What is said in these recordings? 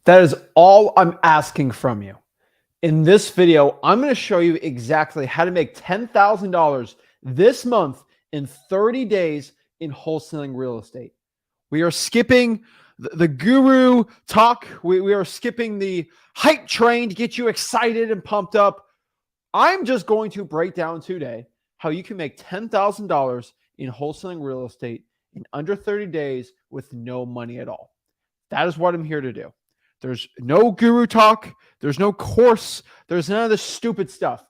That is all I'm asking from you. In this video, I'm going to show you exactly how to make $10,000 this month in 30 days in wholesaling real estate. We are skipping the guru talk. We are skipping the hype train to get you excited and pumped up. I'm just going to break down today how you can make $10,000 in wholesaling real estate in under 30 days with no money at all. That is what I'm here to do. There's no guru talk. There's no course. There's none of this stupid stuff.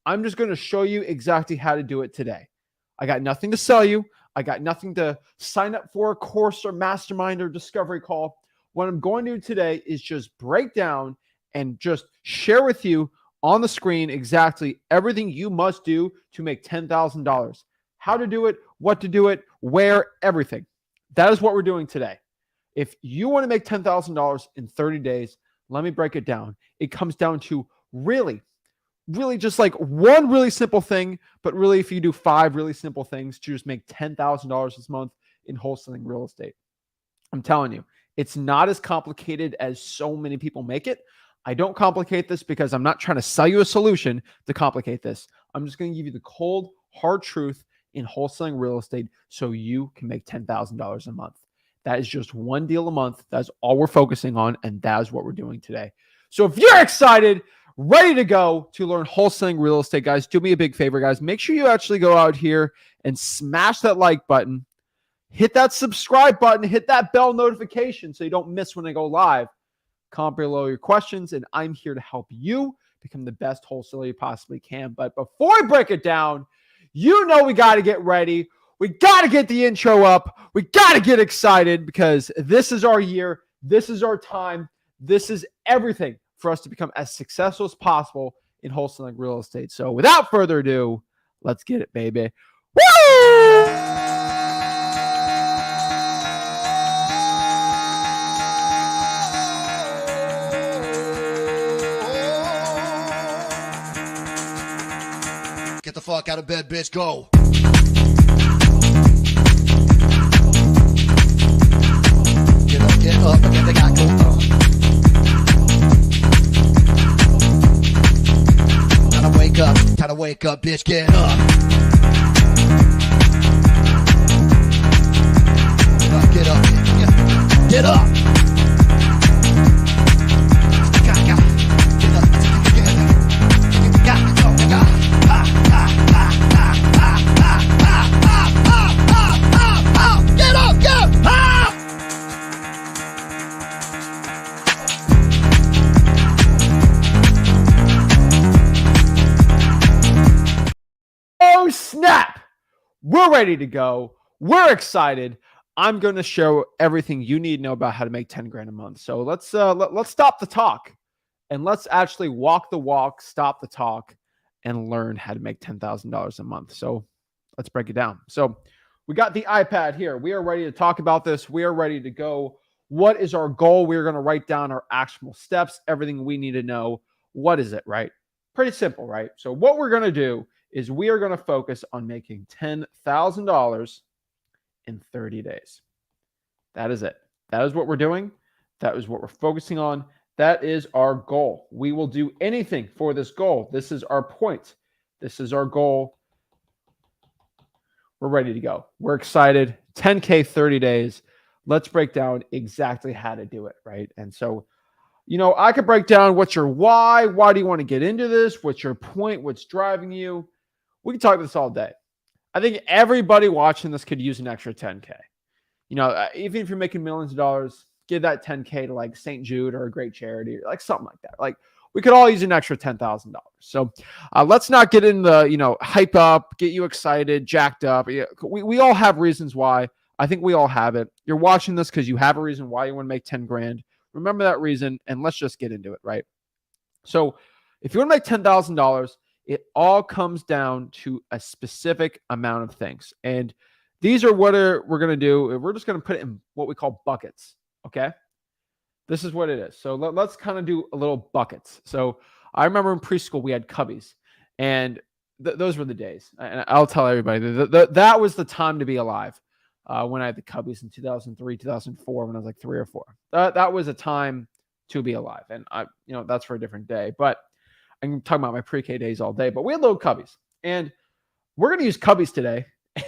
I'm just going to show you exactly how to do it today. I got nothing to sell you. I got nothing to sign up for a course or mastermind or discovery call. What I'm going to do today is just break down and just share with you on the screen exactly everything you must do to make $10,000. How to do it, what to do it, where, everything. That is what we're doing today. If you want to make $10,000 in 30 days, let me break it down. It comes down to really just like one really simple thing, but really if you do 5 really simple things to just make $10,000 this month in wholesaling real estate. I'm telling you, it's not as complicated as so many people make it. I don't complicate this because I'm not trying to sell you a solution to complicate this. I'm just going to give you the cold, hard truth in wholesaling real estate so you can make $10,000 a month. That is just one deal a month. That's all we're focusing on, and that is what we're doing today. So if you're excited, ready to go to learn wholesaling real estate, guys, do me a big favor, guys. Make sure you actually go out here and smash that like button. Hit that subscribe button. Hit that bell notification so you don't miss when I go live. Comment below your questions, and I'm here to help you become the best wholesaler you possibly can. But before I break it down, you know we got to get ready. We got to get the intro up. We got to get excited because this is our year. This is our time. This is everything for us to become as successful as possible in wholesaling real estate. So without further ado, let's get it, baby. Woo! Get the fuck out of bed, bitch. Go. Get up, get the guy, go. Time to wake up, bitch, get up. Get up, get up. Snap! We're ready to go. We're excited. I'm going to show everything you need to know about how to make 10 grand a month. So let's stop the talk and let's actually walk the walk, stop the talk, and learn how to make $10,000 a month. So let's break it down. So we got the iPad here. We are ready to talk about this. We are ready to go. What is our goal? We're going to write down our actionable steps, everything we need to know. What is it, right? Pretty simple, right? So what we're going to do is we are going to focus on making $10,000 in 30 days. That is it. That is what we're doing. That is what we're focusing on. That is our goal. We will do anything for this goal. This is our point. This is our goal. We're ready to go. We're excited. 10K, 30 days. Let's break down exactly how to do it, right? And so, you know, I could break down what's your why. Why do you want to get into this? What's your point? What's driving you? We can talk about this all day. I think everybody watching this could use an extra 10K. You know, even if you're making millions of dollars, give that 10K to like St. Jude or a great charity or like something like that. Like we could all use an extra $10,000. So let's not get in the, you know, hype up, get you excited, jacked up. We all have reasons why. I think we all have it. You're watching this because you have a reason why you want to make 10 grand. Remember that reason and let's just get into it, right? So if you want to make $10,000, it all comes down to a specific amount of things. And these are what we're going to do. We're just going to put it in what we call buckets. Okay. This is what it is. So let's kind of do a little buckets. So I remember in preschool, we had cubbies and those were the days. And I'll tell everybody that was the time to be alive. When I had the cubbies in 2003, 2004, when I was like 3 or 4, that was a time to be alive. And that's for a different day. But I'm talking about my pre-K days all day. But we had little cubbies, and we're going to use cubbies today. I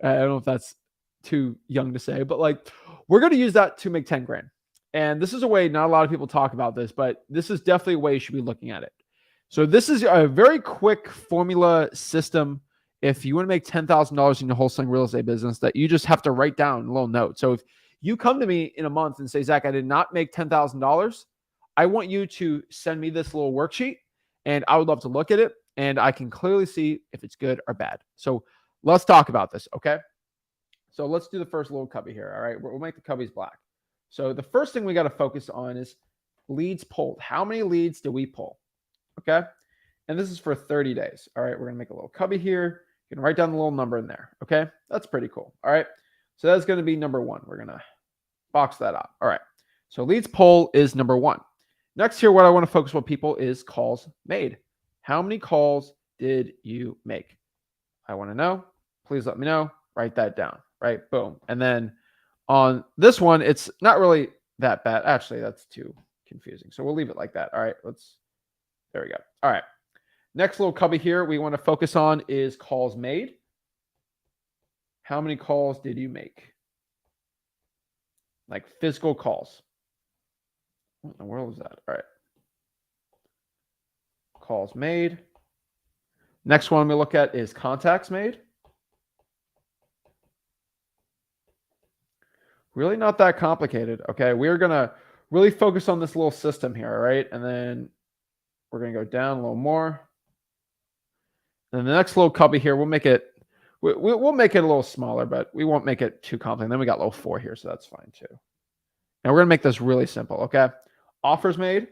don't know if that's too young to say, but like we're going to use that to make 10 grand. And this is a way not a lot of people talk about this, but this is definitely a way you should be looking at it. So this is a very quick formula system. If you want to make $10,000 in your wholesaling real estate business, that you just have to write down a little note. So if you come to me in a month and say, Zach, I did not make $10,000, I want you to send me this little worksheet, and I would love to look at it, and I can clearly see if it's good or bad. So let's talk about this, okay? So let's do the first little cubby here, all right? We'll make the cubbies black. So the first thing we got to focus on is leads pulled. How many leads do we pull, okay? And this is for 30 days, all right? We're going to make a little cubby here. You can write down the little number in there, okay? That's pretty cool, all right? So that's going to be number one. We're going to box that out, all right? So leads pull is number one. Next here, what I want to focus on people is calls made. How many calls did you make? I want to know. Please let me know. Write that down, right? Boom. And then on this one, it's not really that bad. Actually, that's too confusing. So we'll leave it like that. All right, there we go. All right. Next little cubby here we want to focus on is calls made. How many calls did you make? Like physical calls. What in the world is that? All right. Calls made. Next one we look at is contacts made. Really not that complicated. Okay, we're going to really focus on this little system here, all right? And then we're going to go down a little more. And the next little cubby here, we'll make it a little smaller, but we won't make it too complicated. And then we got little 4 here, so that's fine too. Now we're going to make this really simple, okay? Offers made.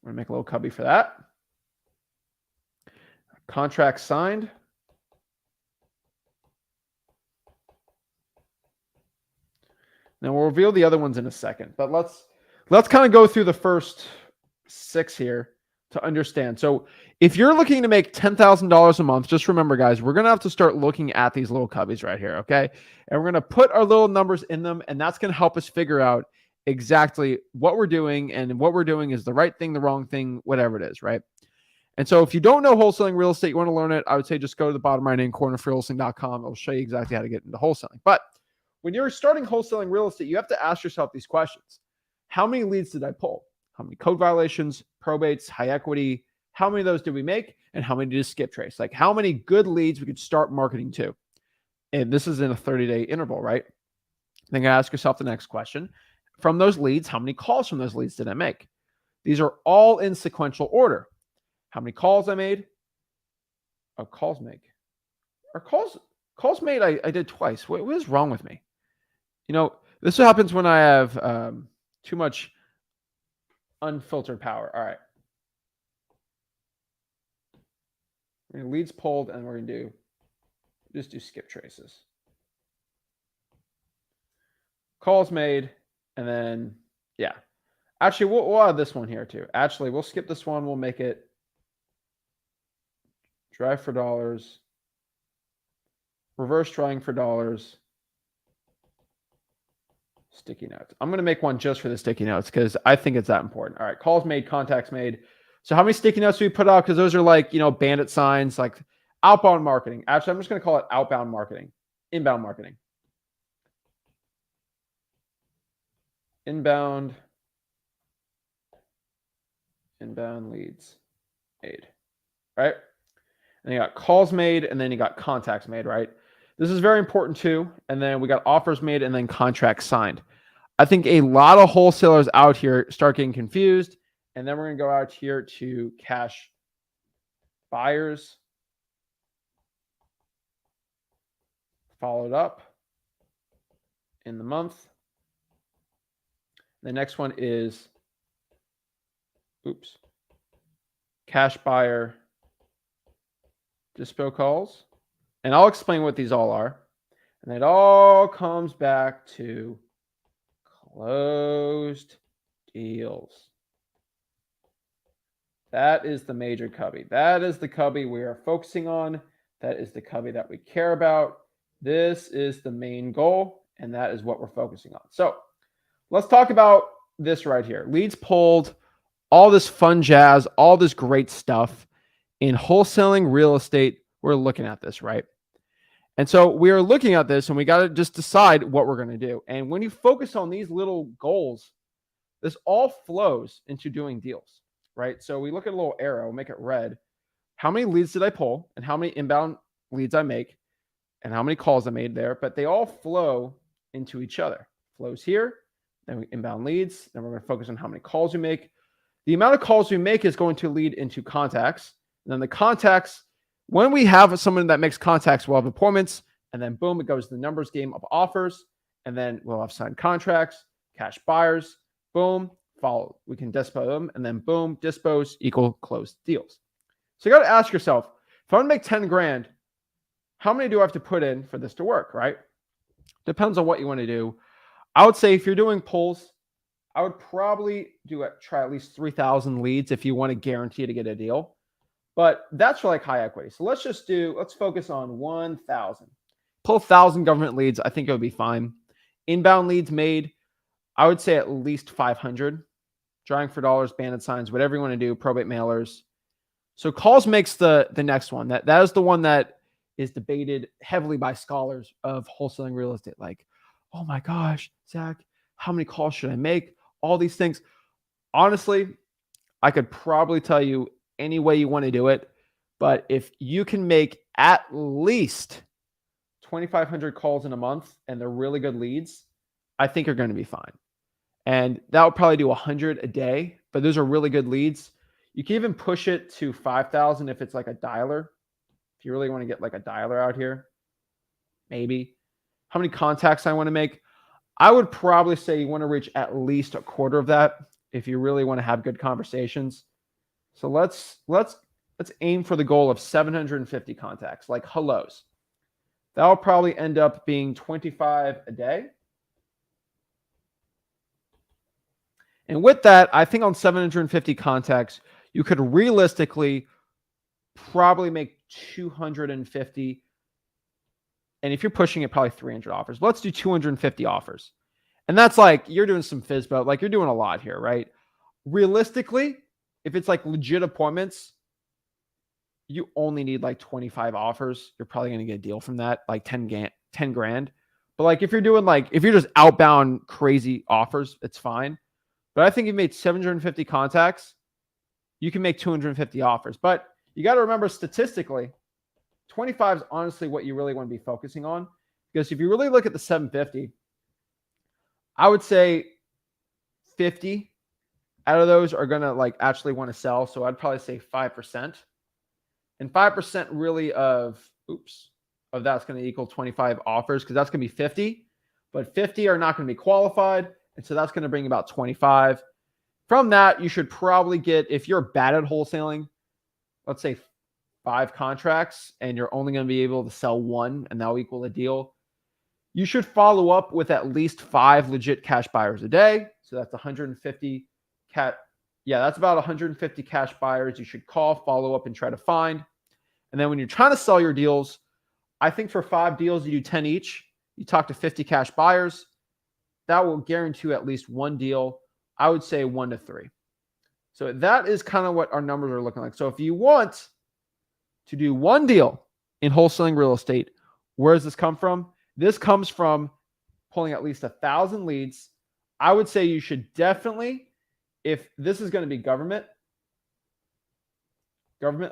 We're going to make a little cubby for that. Contract signed. Now we'll reveal the other ones in a second, but let's kind of go through the first 6 here to understand. So if you're looking to make $10,000 a month, just remember, guys, we're going to have to start looking at these little cubbies right here, okay? And we're going to put our little numbers in them, and that's going to help us figure out exactly what we're doing, and what we're doing is the right thing, the wrong thing, whatever it is, right? And so if you don't know wholesaling real estate, you want to learn it, I would say just go to the bottom right-hand corner of wholesaling.com. It'll show you exactly how to get into wholesaling. But when you're starting wholesaling real estate, you have to ask yourself these questions. How many leads did I pull? How many code violations, probates, high equity? How many of those did we make? And how many did skip trace? Like how many good leads we could start marketing to? And this is in a 30-day interval, right? Then you ask yourself the next question. From those leads, how many calls from those leads did I make? These are all in sequential order. How many calls I made? Oh, calls make. Or calls made I did twice. What is wrong with me? This happens when I have too much unfiltered power. All right. We're going to leads pulled, and we're going to just do skip traces. Calls made, and then, yeah. Actually, we'll add this one here too. Actually, we'll skip this one. We'll make it drive for dollars, reverse trying for dollars, sticky notes. I'm going to make one just for the sticky notes because I think it's that important. All right, calls made, contacts made. So how many sticky notes do we put out? Because those are like, bandit signs, like outbound marketing. Actually, I'm just going to call it outbound marketing, inbound marketing. Inbound leads made, right? And you got calls made, and then you got contacts made, right? This is very important too. And then we got offers made, and then contracts signed. I think a lot of wholesalers out here start getting confused. And then we're going to go out here to cash buyers, followed up in the month. The next one is, cash buyer dispo calls. And I'll explain what these all are. And it all comes back to closed deals. That is the major cubby. That is the cubby we are focusing on. That is the cubby that we care about. This is the main goal. And that is what we're focusing on. So let's talk about this right here. Leads pulled, all this fun jazz, all this great stuff. In wholesaling real estate, we're looking at this, right? And so we are looking at this and we got to just decide what we're going to do. And when you focus on these little goals, this all flows into doing deals, right? So we look at a little arrow, make it red. How many leads did I pull and how many inbound leads I make and how many calls I made there? But they all flow into each other. Flows here, then we inbound leads. Then we're going to focus on how many calls we make. The amount of calls we make is going to lead into contacts. And then the contacts, when we have someone that makes contacts, we'll have appointments. And then boom, it goes to the numbers game of offers. And then we'll have signed contracts, cash buyers, boom, follow. We can dispose them. And then boom, dispose equal closed deals. So you got to ask yourself, if I want to make 10 grand, how many do I have to put in for this to work, right? Depends on what you want to do. I would say if you're doing pulls, I would probably try at least 3,000 leads if you want to guarantee to get a deal. But that's for like high equity. So let's focus on 1,000. Pull 1,000 government leads. I think it would be fine. Inbound leads made, I would say at least 500. Drawing for dollars, banded signs, whatever you want to do, probate mailers. So calls makes the next one. That is the one that is debated heavily by scholars of wholesaling real estate. Like, oh my gosh, Zach, how many calls should I make? All these things. Honestly, I could probably tell you any way you want to do it. But if you can make at least 2,500 calls in a month and they're really good leads, I think you're going to be fine. And that would probably do 100 a day, but those are really good leads. You can even push it to 5,000 if it's like a dialer. If you really want to get like a dialer out here, maybe. How many contacts I want to make? I would probably say you want to reach at least a quarter of that if you really want to have good conversations. So let's aim for the goal of 750 contacts, like hellos. That will probably end up being 25 a day. And with that, I think on 750 contacts, you could realistically probably make 250. And if you're pushing it, probably 300 offers. But let's do 250 offers. And that's like, you're doing some FISBO, like you're doing a lot here, right? Realistically, if it's like legit appointments, you only need like 25 offers. You're probably going to get a deal from that, like 10 grand. But like if you're doing like, if you're just outbound crazy offers, it's fine. But I think you made 750 contacts, you can make 250 offers. But you got to remember statistically, 25 is honestly what you really want to be focusing on. Because if you really look at the 750, I would say 50 out of those are going to like actually want to sell. So I'd probably say 5%. And 5% really of that's going to equal 25 offers because that's going to be 50. But 50 are not going to be qualified. And so that's going to bring about 25. From that, you should probably get, if you're bad at wholesaling, let's say 5 contracts, and you're only going to be able to sell 1, and that'll equal a deal. You should follow up with at least 5 legit cash buyers a day. So that's 150 that's about 150 cash buyers you should call, follow up, and try to find. And then when you're trying to sell your deals, I think for 5 deals, you do 10 each. You talk to 50 cash buyers. That will guarantee at least 1 deal. I would say 1 to 3. So that is kind of what our numbers are looking like. So if you want to do 1 deal in wholesaling real estate, where does this come from? This comes from pulling at least 1,000 leads. I would say you should definitely, if this is going to be government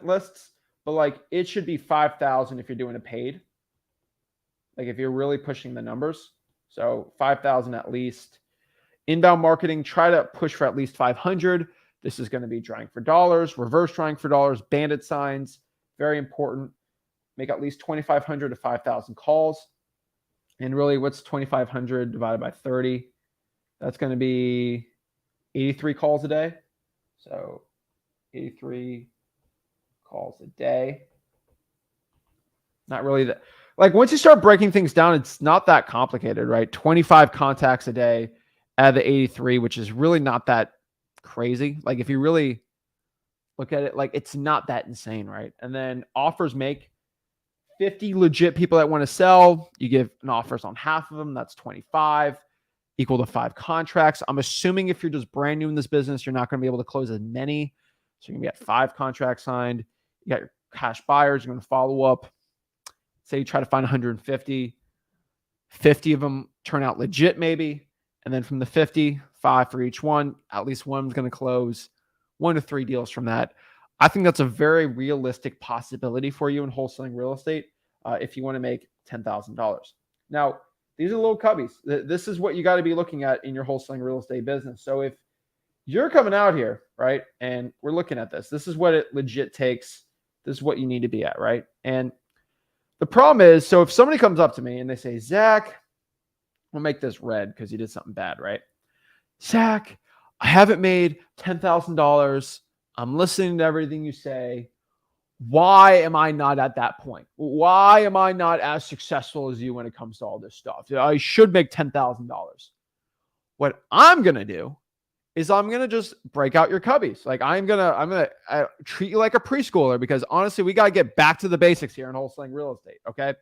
lists, but like it should be 5,000 if you're doing a paid. Like if you're really pushing the numbers. So 5,000 at least. Inbound marketing, try to push for at least 500. This is going to be drawing for dollars, reverse drawing for dollars, banded signs, very important. Make at least 2,500 to 5,000 calls. And really, what's 2,500 divided by 30? That's going to be 83 calls a day. So 83 calls a day. Not really that. Like once you start breaking things down, it's not that complicated, right? 25 contacts a day out of the 83, which is really not that crazy. Like if you really look at it, like it's not that insane, right? And then offers make 50 legit people that want to sell. You give an offers on half of them. That's 25, equal to 5 contracts. I'm assuming if you're just brand new in this business, you're not going to be able to close as many. So you're going to get 5 contracts signed. You got your cash buyers. You're going to follow up. Say you try to find 150. 50 of them turn out legit maybe. And then from the 50, 5 for each one, at least one's going to close. 1 to 3 deals from that. I think that's a very realistic possibility for you in wholesaling real estate if you want to make $10,000. Now, these are little cubbies. This is what you got to be looking at in your wholesaling real estate business. So if you're coming out here, right, and we're looking at this is what it legit takes. This is what you need to be at, right? And the problem is, so if somebody comes up to me and they say, Zach, we'll make this red because you did something bad, right? Zach, I haven't made $10,000. I'm listening to everything you say. Why am I not at that point? Why am I not as successful as you when it comes to all this stuff? I should make $10,000. What I'm going to do is I'm going to just break out your cubbies. Like I'm going to treat you like a preschooler because honestly, we got to get back to the basics here in wholesaling real estate. Okay.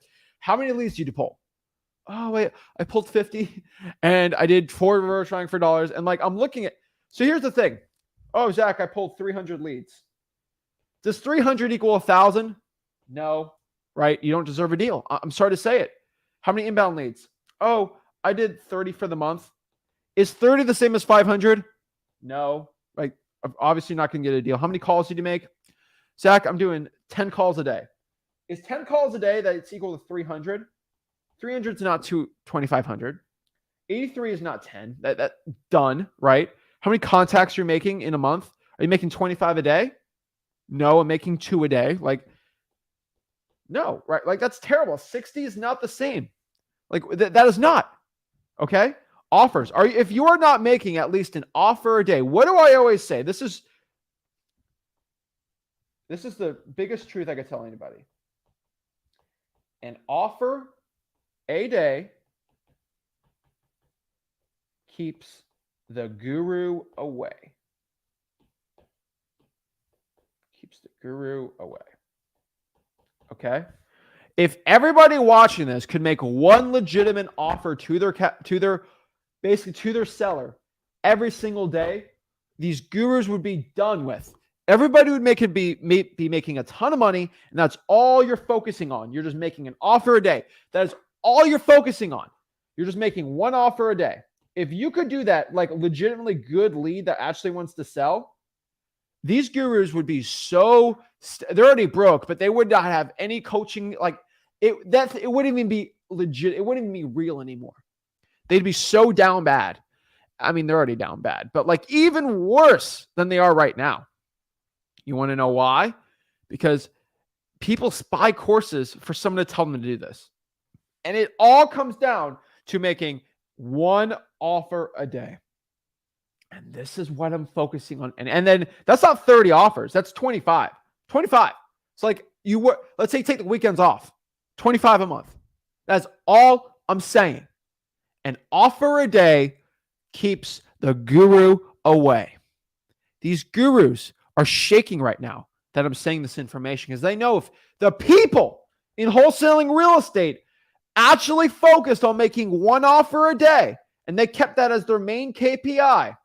How many leads did you pull? Oh, wait, I pulled 50 and I did 4 reverse trying for dollars. And like, I'm looking at, so here's the thing. Oh, Zach, I pulled 300 leads. Does 300 equal 1,000? No, right? You don't deserve a deal. I'm sorry to say it. How many inbound leads? Oh, I did 30 for the month. Is 30 the same as 500? No, right? Obviously not going to get a deal. How many calls did you make? Zach, I'm doing 10 calls a day. Is 10 calls a day that it's equal to 300? 300 is not 2,500. 83 is not 10. That done, right? How many contacts you're making in a month? Are you making 25 a day? No, I'm making 2 a day. Like, no, right? Like that's terrible. 60 is not the same. Like that is not. Okay. Offers. If you are not making at least an offer a day, what do I always say? This is the biggest truth I could tell anybody. An offer a day keeps the guru away. Keeps the guru away. Okay? If everybody watching this could make one legitimate offer to their seller every single day, these gurus would be done with. Everybody would be making a ton of money, and that's all you're focusing on. You're just making an offer a day. That is all you're focusing on. You're just making one offer a day. If you could do that, like legitimately good lead that actually wants to sell, these gurus would be so, they're already broke, but they would not have any coaching. Like it wouldn't even be legit. It wouldn't even be real anymore. They'd be so down bad. I mean, they're already down bad, but like even worse than they are right now. You want to know why? Because people buy courses for someone to tell them to do this. And it all comes down to making one offer a day. And this is what I'm focusing on. And then that's not 30 offers. That's 25. 25. It's like let's say you take the weekends off. 25 a month. That's all I'm saying. An offer a day keeps the guru away. These gurus are shaking right now that I'm saying this information because they know if the people in wholesaling real estate actually focused on making one offer a day and they kept that as their main KPI,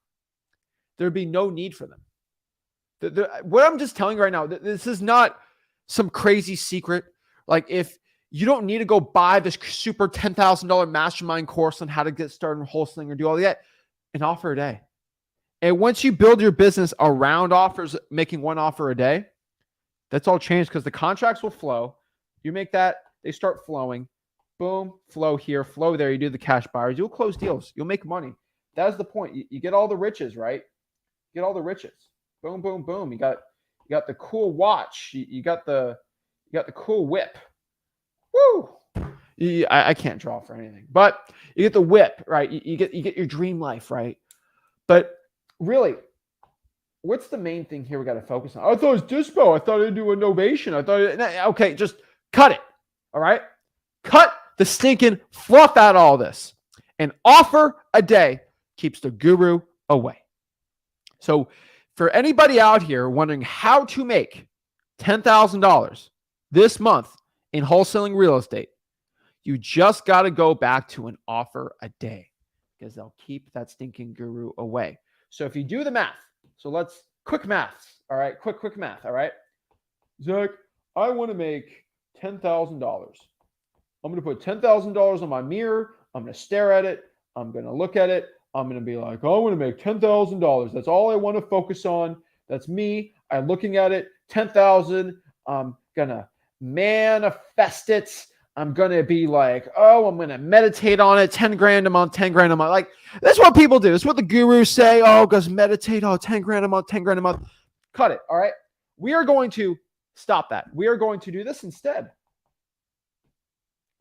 there'd be no need for them. What I'm just telling you right now, this is not some crazy secret. Like if you don't need to go buy this super $10,000 mastermind course on how to get started in wholesaling or do all that, an offer a day. And once you build your business around offers, making one offer a day, that's all changed because the contracts will flow. You make that, they start flowing. Boom, flow here, flow there. You do the cash buyers. You'll close deals. You'll make money. That's the point. You get all the riches, right? You get all the riches. Boom, boom, boom. You got the cool watch. You got the cool whip. Woo! I can't draw for anything, but you get the whip, right? You get your dream life, right? But really, what's the main thing here we got to focus on? I thought it was dispo. I thought I'd do innovation. Okay, just cut it. All right? Cut the stinking fluff out of all this. An offer a day keeps the guru away. So for anybody out here wondering how to make $10,000 this month in wholesaling real estate, you just got to go back to an offer a day because they'll keep that stinking guru away. So if you do the math, so let's quick maths. All right. Quick math. All right. Zach, I want to make $10,000. I'm going to put $10,000 on my mirror. I'm going to stare at it. I'm going to look at it. I'm going to be like, oh, I want to make $10,000. That's all I want to focus on. That's me. I'm looking at it. 10,000. I'm going to manifest it. I'm going to be like, oh, I'm going to meditate on it. 10 grand a month, 10 grand a month. Like, that's what people do. That's what the gurus say. Oh, goes meditate. Oh, 10 grand a month, 10 grand a month. Cut it. All right. We are going to stop that. We are going to do this instead.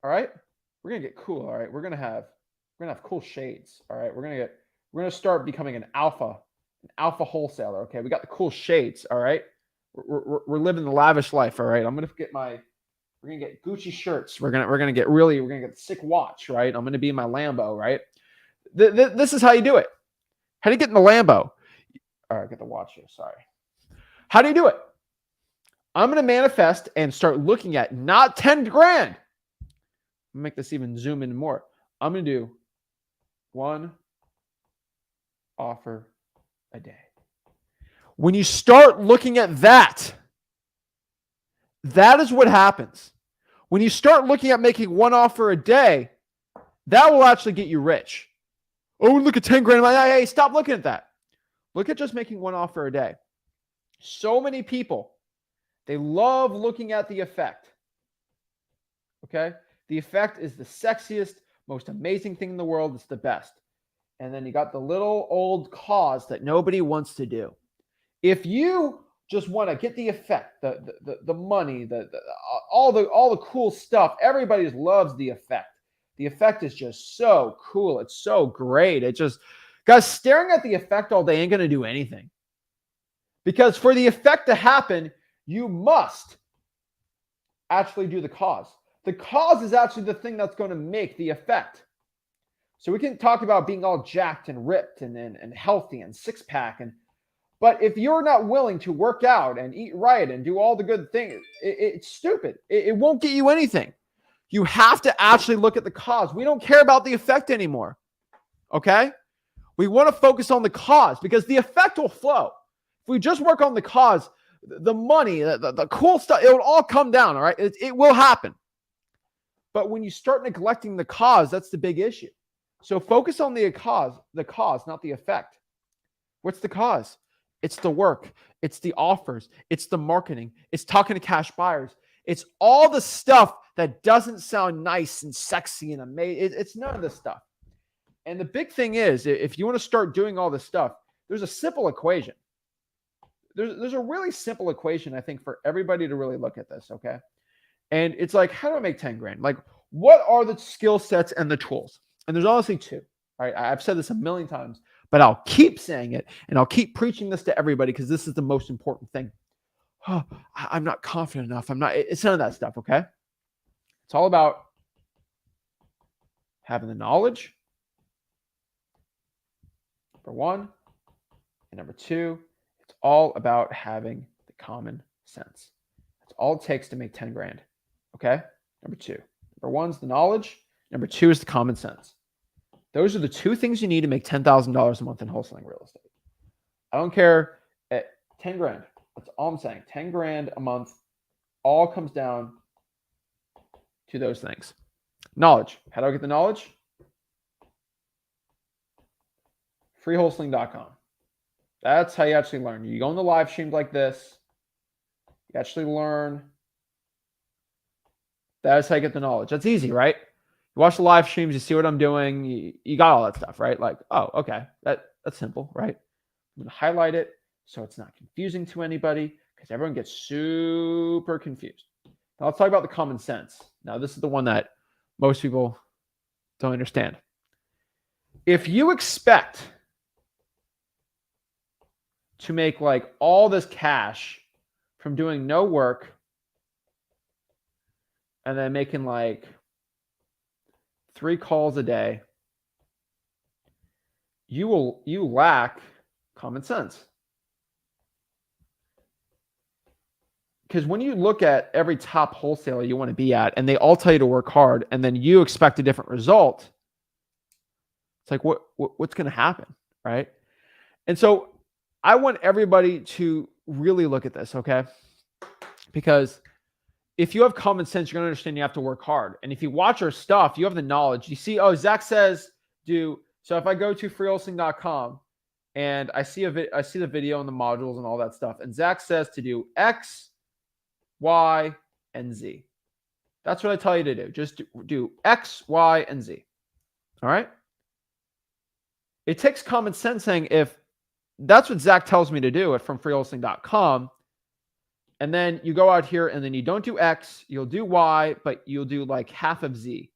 All right. We're going to get cool. All right. We're going to have cool shades. All right. We're going to start becoming an alpha wholesaler. Okay. We got the cool shades. All right. We're living the lavish life. All right. We're going to get Gucci shirts. We're going to get the sick watch. Right. I'm going to be in my Lambo. Right. This is how you do it. How do you get in the Lambo? All right. Get the watch here. Sorry. How do you do it? I'm going to manifest and start looking at not 10 grand. Make this even zoom in more. I'm going to do one offer a day. When you start looking at that, that is what happens. When you start looking at making one offer a day, that will actually get you rich. Oh, look at 10 grand. Hey, stop looking at that. Look at just making one offer a day. So many people, they love looking at the effect. Okay? The effect is the sexiest, most amazing thing in the world. It's the best. And then you got the little old cause that nobody wants to do. If you just want to get the effect, the money, all the cool stuff, everybody just loves the effect. The effect is just so cool. It's so great. It just, guys, staring at the effect all day ain't going to do anything. Because for the effect to happen, you must actually do the cause. The cause is actually the thing that's going to make the effect. So we can talk about being all jacked and ripped and healthy and six pack. But if you're not willing to work out and eat right and do all the good things, it's stupid. It won't get you anything. You have to actually look at the cause. We don't care about the effect anymore. Okay? We want to focus on the cause because the effect will flow. If we just work on the cause, the money, the cool stuff, it will all come down. All right? It will happen. But when you start neglecting the cause, that's the big issue. So focus on the cause, not the effect. What's the cause? It's the work. It's the offers. It's the marketing. It's talking to cash buyers. It's all the stuff that doesn't sound nice and sexy and amazing. It's none of this stuff. And the big thing is, if you want to start doing all this stuff, there's a simple equation. There's a really simple equation, I think, for everybody to really look at this, okay? And it's like, how do I make 10 grand? Like, what are the skill sets and the tools? And there's honestly two. All right. I've said this a million times, but I'll keep saying it and I'll keep preaching this to everybody because this is the most important thing. Oh, I'm not confident enough. It's none of that stuff. Okay. It's all about having the knowledge, number one. And number two, it's all about having the common sense. That's all it takes to make 10 grand. Okay. Number two. Number one's the knowledge. Number two is the common sense. Those are the two things you need to make $10,000 a month in wholesaling real estate. I don't care at 10 grand. That's all I'm saying. 10 grand a month all comes down to those things. Knowledge. How do I get the knowledge? freewholesaling.com. That's how you actually learn. You go on the live streams like this. You actually learn. That's how you get the knowledge. That's easy, right? You watch the live streams, you see what I'm doing, you got all that stuff, right? Like, oh, okay, that's simple, right? I'm gonna highlight it so it's not confusing to anybody because everyone gets super confused. Now let's talk about the common sense. Now this is the one that most people don't understand. If you expect to make like all this cash from doing no work and then making like 3 calls a day, you lack common sense. because when you look at every top wholesaler you want to be at, and they all tell you to work hard, and then you expect a different result, it's like, what's going to happen, right? And so I want everybody to really look at this, okay? Because if you have common sense, you're going to understand you have to work hard. And if you watch our stuff, you have the knowledge. You see, oh, Zach says do. So if I go to freewholesaling.com and I see the video and the modules and all that stuff, and Zach says to do X, Y, and Z. That's what I tell you to do. Just do X, Y, and Z. All right? It takes common sense saying if that's what Zach tells me to do it from freewholesaling.com, and then you go out here and then you don't do X, you'll do Y, but you'll do like half of Z.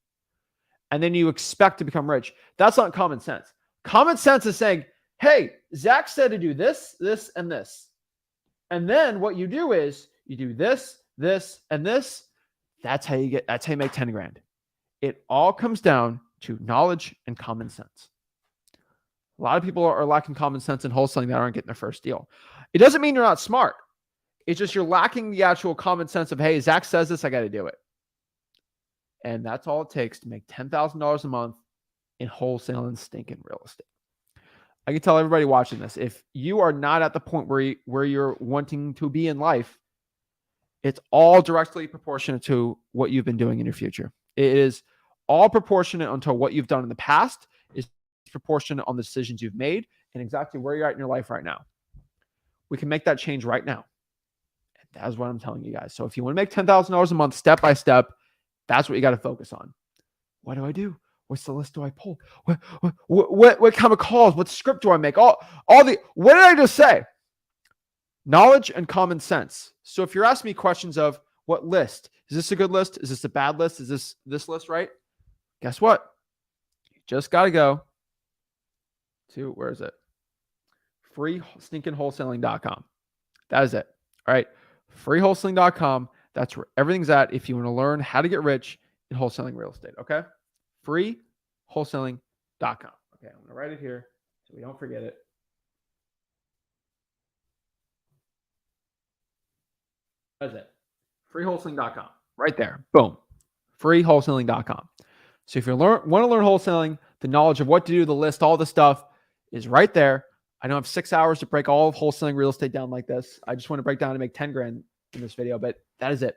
And then you expect to become rich. That's not common sense. Common sense is saying, hey, Zach said to do this, this, and this. And then what you do is you do this, this, and this. That's how you make 10 grand. It all comes down to knowledge and common sense. A lot of people are lacking common sense in wholesaling that aren't getting their first deal. It doesn't mean you're not smart. It's just you're lacking the actual common sense of, hey, Zach says this, I got to do it. And that's all it takes to make $10,000 a month in wholesale and stinking real estate. I can tell everybody watching this, if you are not at the point where you're wanting to be in life, it's all directly proportionate to what you've been doing in your future. It is all proportionate unto what you've done in the past, is proportionate on the decisions you've made and exactly where you're at in your life right now. We can make that change right now. And that's what I'm telling you guys. So if you want to make $10,000 a month, step by step, that's what you got to focus on. What do I do? What's the list do I pull? What kind of calls? What script do I make? What did I just say? Knowledge and common sense. So if you're asking me questions of what list, is this a good list? Is this a bad list? Is this list right? Guess what? You just got to go to, where is it? freewholesaling.com. That is it. All right. freewholesaling.com. That's where everything's at if you want to learn how to get rich in wholesaling real estate. Okay. freewholesaling.com. Okay. I'm going to write it here so we don't forget it. That's it. freewholesaling.com. Right there. Boom. freewholesaling.com. So if you want to learn wholesaling, the knowledge of what to do, the list, all the stuff is right there. I don't have 6 hours to break all of wholesaling real estate down like this. I just want to break down to make 10 grand in this video, but that is it.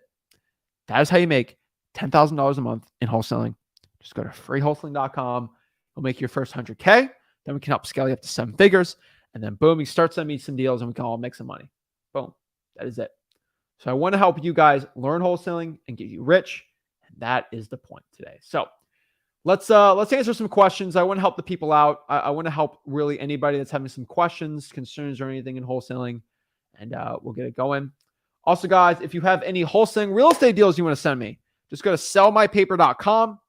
That is how you make $10,000 a month in wholesaling. Just go to freewholesaling.com. We'll make your first 100K. Then we can help scale you up to 7 figures. And then boom, you start sending me some deals and we can all make some money. Boom. That is it. So I want to help you guys learn wholesaling and get you rich. And that is the point today. So let's answer some questions. I want to help the people out. I want to help really anybody that's having some questions, concerns, or anything in wholesaling. And we'll get it going. Also, guys, if you have any wholesaling real estate deals you want to send me, just go to sellmypaper.com.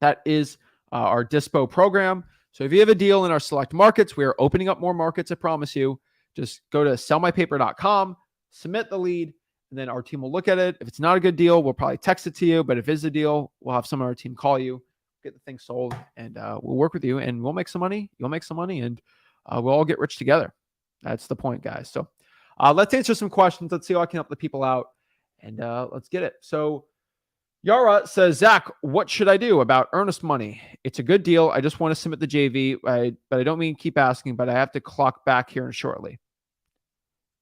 That is our dispo program. So if you have a deal in our select markets, we are opening up more markets, I promise you. Just go to sellmypaper.com, submit the lead, and then our team will look at it. If it's not a good deal, we'll probably text it to you. But if it's a deal, we'll have some of our team call you, get the thing sold, and we'll work with you, and we'll make some money. You'll make some money, and we'll all get rich together. That's the point, guys. So let's answer some questions. Let's see how I can help the people out, and let's get it. So Yara says, Zach, what should I do about earnest money? It's a good deal. I just want to submit the JV, but I don't mean keep asking, but I have to clock back here shortly.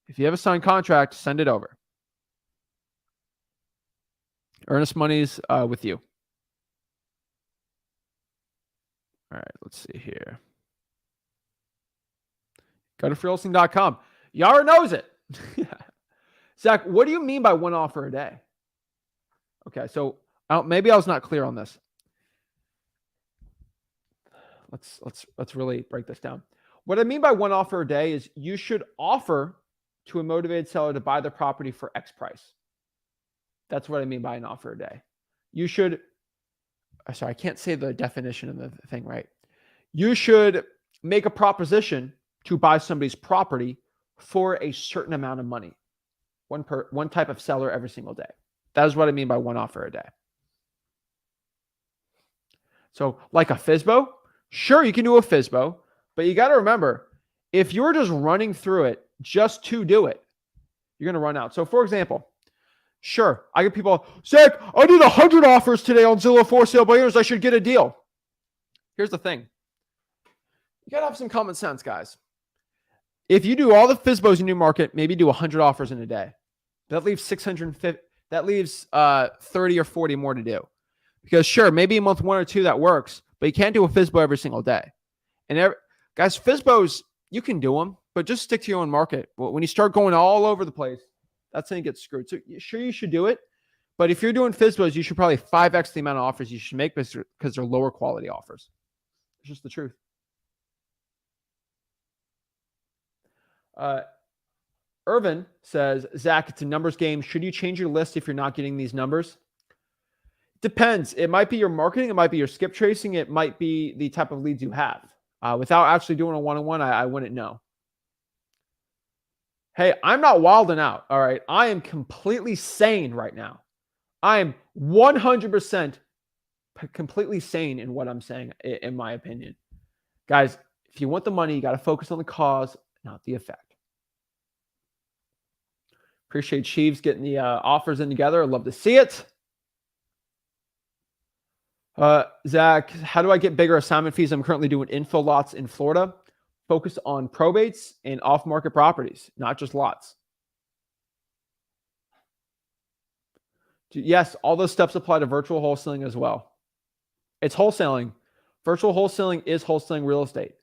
If you have a signed contract, send it over. Earnest money's with you. All right, let's see here. Go to freewholesaling.com. Yara knows it. Zach, what do you mean by one offer a day? Okay, so maybe I was not clear on this. Let's really break this down. What I mean by one offer a day is you should offer to a motivated seller to buy the property for X price. That's what I mean by an offer a day. You should, sorry, I can't say the definition of the thing right. You should make a proposition to buy somebody's property for a certain amount of money. One type of seller every single day. That is what I mean by one offer a day. So like a FSBO, sure, you can do a FSBO, but you got to remember, if you're just running through it just to do it, you're going to run out. So for example, Sure, I get people, Zach, I did 100 offers today on Zillow for sale by owners. I should get a deal. Here's the thing. You got to have some common sense, guys. If you do all the FSBOs in your market, maybe do 100 offers in a day. That leaves 650. That leaves 30 or 40 more to do. Because sure, maybe a month 1 or 2 that works, but you can't do a FSBO every single day. And guys, FSBOs, you can do them, but just stick to your own market. When you start going all over the place, that's when you get screwed. So sure, you should do it. But if you're doing FSBOs, you should probably 5x the amount of offers you should make because they're lower quality offers. It's just the truth. Irvin says, Zach, it's a numbers game. Should you change your list if you're not getting these numbers? Depends. It might be your marketing. It might be your skip tracing. It might be the type of leads you have. Without actually doing a one-on-one, I wouldn't know. Hey, I'm not wilding out. All right. I am completely sane right now. I am 100% completely sane in what I'm saying, in my opinion. Guys, if you want the money, you got to focus on the cause, not the effect. Appreciate Sheaves getting the offers in together. I'd love to see it. Zach, how do I get bigger assignment fees? I'm currently doing infill lots in Florida. Focus on probates and off-market properties, not just lots. Yes, all those steps apply to virtual wholesaling as well. It's wholesaling. Virtual wholesaling is wholesaling real estate.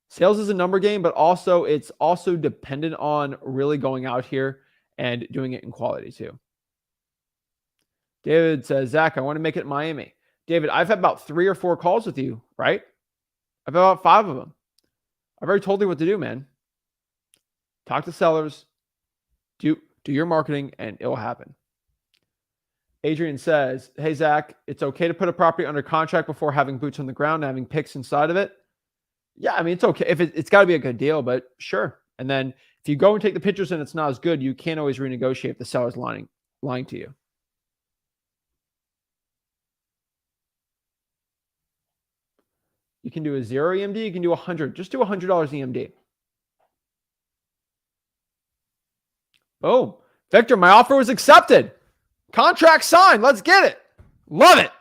Sales is a number game, but it's also dependent on really going out here and doing it in quality too. David says, Zach, I want to make it in Miami. David, I've had about 3 or 4 calls with you, right? I've had about 5 of them. I've already told you what to do, man. Talk to sellers, do your marketing, and it'll happen. Adrian says, hey, Zach, it's okay to put a property under contract before having boots on the ground and having pics inside of it. Yeah, I mean, it's okay. If it's got to be a good deal, but sure. And then if you go and take the pictures and it's not as good, you can't always renegotiate if the seller's lying to you. You can do a 0 EMD. You can do 100. Just do $100 EMD. Boom. Victor, my offer was accepted. Contract signed. Let's get it. Love it.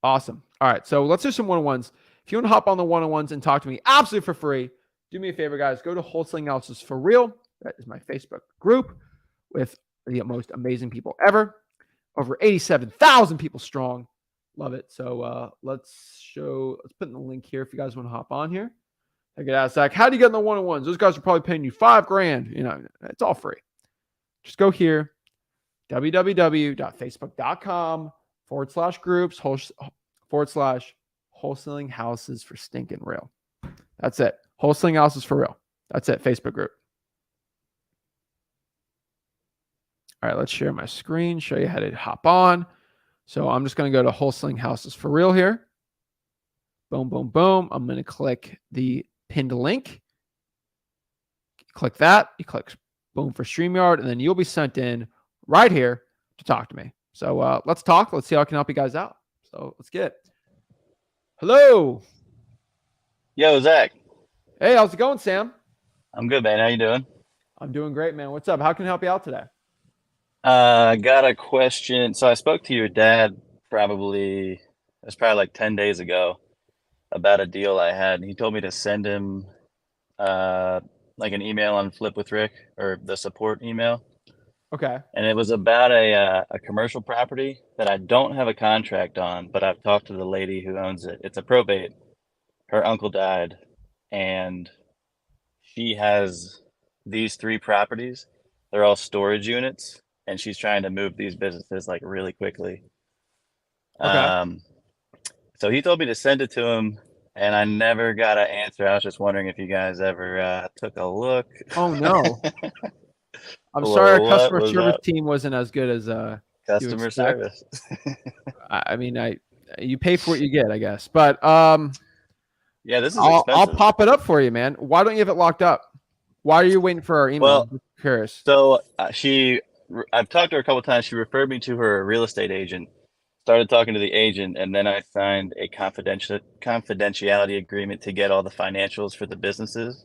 Awesome. All right. So let's do some one-on-ones. If you want to hop on the one-on-ones and talk to me absolutely for free, do me a favor, guys. Go to Wholesaling Analysis for Real. That is my Facebook group with the most amazing people ever. Over 87,000 people strong. Love it. So let's put in the link here if you guys want to hop on here. I could ask Zach, how do you get in the one-on-ones? Those guys are probably paying you $5,000. You know, it's all free. Just go here, www.facebook.com/groups /wholesaling houses for stinking real. That's it. Wholesaling houses for real. That's it. Facebook group. All right, let's share my screen, show you how to hop on. So I'm just going to go to Wholesaling Houses for Real here. Boom, boom, boom. I'm going to click the pinned link. Click that. You click boom for StreamYard, and then you'll be sent in right here to talk to me. So let's talk. Let's see how I can help you guys out. So let's get it. Hello. Yo, Zach. Hey, how's it going, Sam? I'm good, man. How you doing? I'm doing great, man. What's up? How can I help you out today? I got a question. So I spoke to your dad probably like 10 days ago about a deal I had. He told me to send him like an email on Flip with Rick, or the support email. Okay. And it was about a commercial property that I don't have a contract on, but I've talked to the lady who owns it. It's a probate. Her uncle died, and she has these 3 properties. They're all storage units, and she's trying to move these businesses like really quickly. Okay. So he told me to send it to him, and I never got an answer. I was just wondering if you guys ever took a look. Oh, no. I'm sorry our customer service team wasn't as good as customer service. I mean, you pay for what you get, I guess. But yeah, this is expensive. I'll pop it up for you, man. Why don't you have it locked up? Why are you waiting for our email? Well, I'm curious. So I've talked to her a couple of times. She referred me to her real estate agent. Started talking to the agent, and then I signed a confidentiality agreement to get all the financials for the businesses.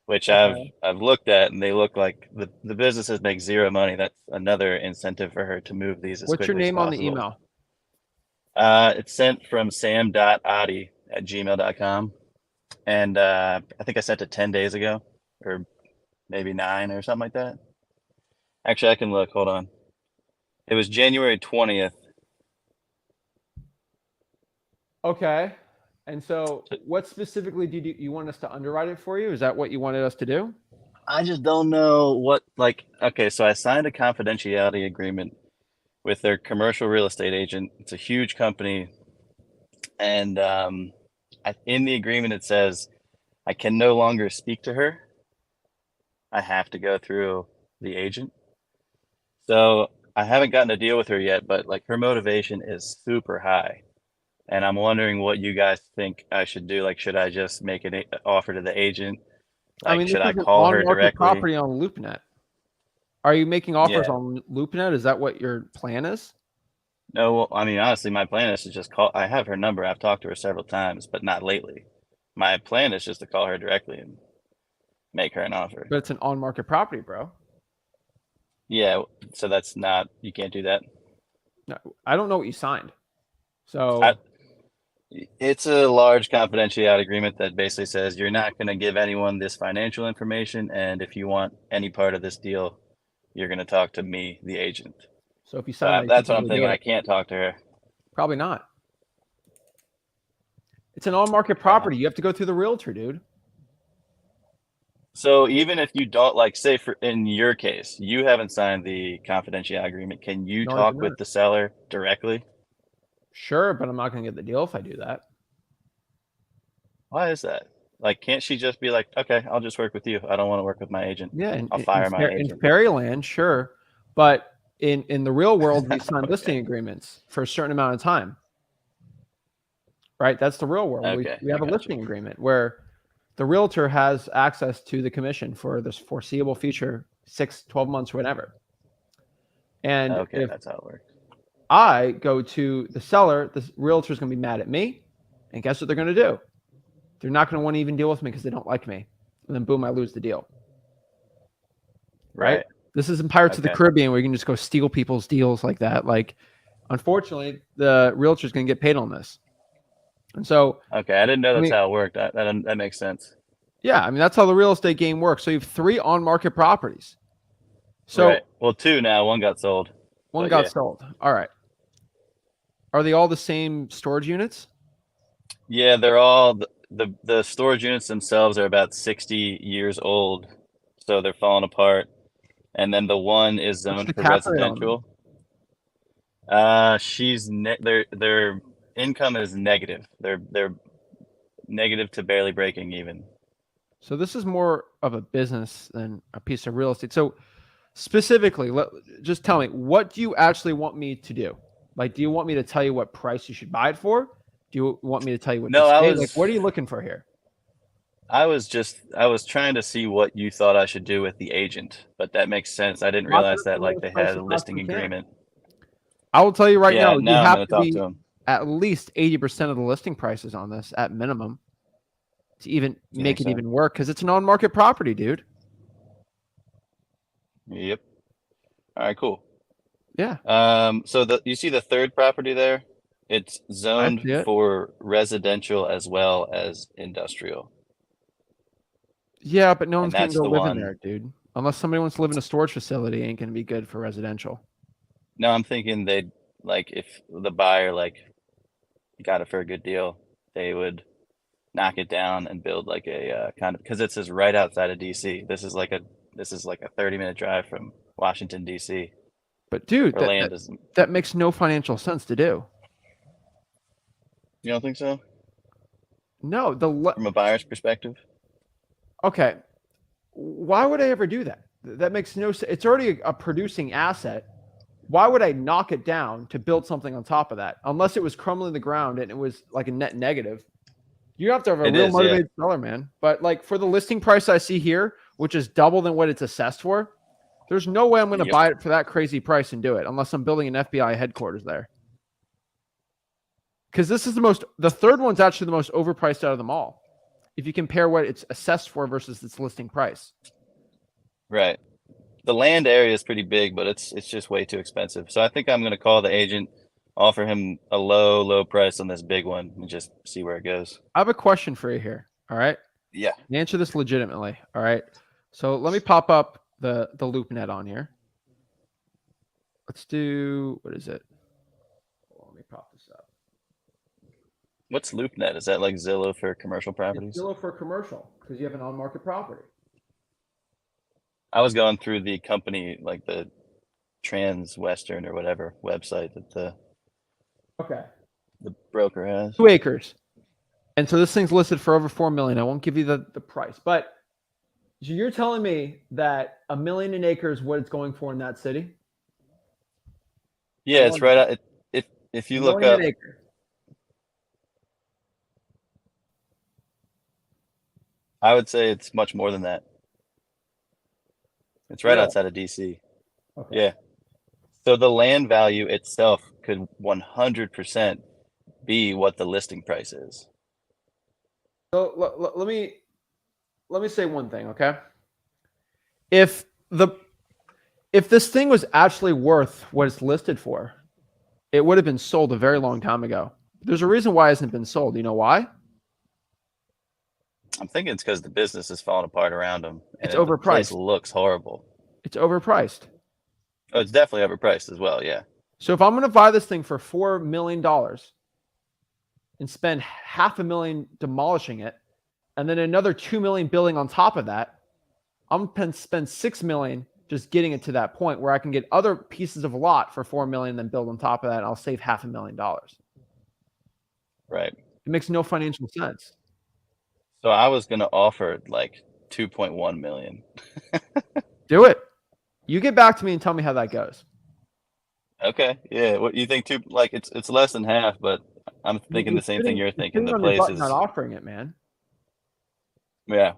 which Okay. I've looked at, and they look like the businesses make zero money. That's another incentive for her to move these as What's your quickly as name on the possible. email? It's sent from sam.adi@gmail.com. And I think I sent it 10 days ago, or maybe 9 or something like that. Actually, I can look. Hold on. It was January 20th. Okay. And so what specifically did you want us to underwrite it for you? Is that what you wanted us to do? I just don't know what, like, okay, so I signed a confidentiality agreement with their commercial real estate agent. It's a huge company. And in the agreement, it says I can no longer speak to her. I have to go through the agent. So I haven't gotten a deal with her yet, but like her motivation is super high. And I'm wondering what you guys think I should do. Like, should I just make an offer to the agent? I Like, mean, this should I is an call her on-market directly? property on LoopNet. Are you making offers Yeah. on LoopNet? Is that what your plan is? No, well, I mean, honestly, my plan is to just call. I have her number. I've talked to her several times, but not lately. My plan is just to call her directly and make her an offer. But it's an on-market property, bro. Yeah. So that's not, you can't do that. No, I don't know what you signed. I, So it's a large confidentiality agreement that basically says you're not going to give anyone this financial information. And if you want any part of this deal, you're going to talk to me, the agent. so if you So sign that, you can that's what I'm totally do thinking. I it. can't talk to her. Probably not. It's an on-market Wow. property. You have to go through the realtor, dude. So even if you don't, like, say for in your case, you haven't signed the confidentiality agreement, can you No, I did talk not. with the seller directly? Sure, but I'm not going to get the deal if I do that. Why is that? Like, can't she just be like, okay, I'll just work with you. I don't want to work with my agent. Yeah, I'll fire my in agent. fairyland, sure, but in the real world, we sign listing agreements for a certain amount of time. Right? That's the real world. Okay, We I have a got you. listing agreement where the realtor has access to the commission for this foreseeable future, 6, 12 months, whatever. And Okay, if that's how it works. I go to the seller, the realtor is going to be mad at me. And guess what they're going to do? They're not going to want to even deal with me because they don't like me. And then boom, I lose the deal. Right? This is in Pirates of the Okay. Caribbean where you can just go steal people's deals like that. Like, unfortunately, the realtor is going to get paid on this. And so, Okay, I didn't know I that's mean, how it worked. That makes sense. yeah, I mean, that's how the real estate game works. So you have 3 on-market properties. So Right. Well, 2 now. One got sold. one But got yeah. sold. All right. Are they all the same storage units? Yeah, they're all the storage units themselves are about 60 years old, so they're falling apart. And then the one is What's zoned the for cap rate on them? residential. Their income is negative. They're negative to barely breaking even. So this is more of a business than a piece of real estate. So specifically, just tell me, what do you actually want me to do? Like, do you want me to tell you what price you should buy it for? Do you want me to tell you what No, to I say? Like, was what are you looking for here? I was trying to see what you thought I should do with the agent, but that makes sense. I didn't Not realize the that like lowest they price had you a listing possibly can. agreement. I will tell you right Yeah, now, you now I'm have gonna to talk to be him. at least 80% of the listing prices on this at minimum to even You make think it so? even work because it's an on-market property, dude. Yep. All right, cool. Yeah, So you see the third property there? It's I zoned see it. for residential as well as industrial. Yeah, but no And one's going to that's go the live in one. there, dude. Unless somebody wants to live in a storage facility, ain't going to be good for residential. No, I'm thinking they'd like if the buyer like got it for a good deal, they would knock it down and build like a kind of because it says right outside of DC. This is like a 30-minute drive from Washington DC. But dude, Her land is. that makes no financial sense to do. You don't think so? No, From a buyer's perspective? okay. Why would I ever do that? That makes no sense. It's already a producing asset. Why would I knock it down to build something on top of that? Unless it was crumbling the ground and it was like a net negative. You have to have a It real is, yeah. motivated seller, man. But like for the listing price I see here, which is double than what it's assessed for, there's no way I'm going to Yep. buy it for that crazy price and do it unless I'm building an FBI headquarters there. Because this is the third one's actually the most overpriced out of them all. if you compare what it's assessed for versus its listing price. Right. The land area is pretty big, but it's just way too expensive. So I think I'm going to call the agent, offer him a low price on this big one, and just see where it goes. I have a question for you here. All right. Yeah. Answer this legitimately. All right. So let me pop up the LoopNet on here. Let's do, what is it? Let me pop this up. What's LoopNet? Is that like Zillow for commercial properties? It's Zillow for commercial because you have an on-market property. I was going through the company, like the Transwestern or whatever website that the broker has. 2 acres. And so this thing's listed for over $4 million. I won't give you the price, but so you're telling me that $1 million an acre is what it's going for in that city? Yeah, it's right out. If you look up, I would say it's much more than that. It's right outside of DC. Okay. Yeah. So the land value itself could 100% be what the listing price is. So let me say one thing, okay? If this thing was actually worth what it's listed for, it would have been sold a very long time ago. There's a reason why it hasn't been sold. You know why? I'm thinking it's because the business is falling apart around them. It's and overpriced. The place looks horrible. It's overpriced. Oh, it's definitely overpriced as well. Yeah. So if I'm going to buy this thing for $4 million and spend $500,000 demolishing it, and then another $2 million building on top of that, I'm going to spend $6 million just getting it to that point where I can get other pieces of lot for $4 million, then build on top of that, and I'll save $500,000. Right. It makes no financial sense. So I was going to offer like 2.1 million. Do it. You get back to me and tell me how that goes. Okay. Yeah. What you think? Like it's less than half, but I'm thinking the same thing you're thinking. The place is not offering it, man. Yeah.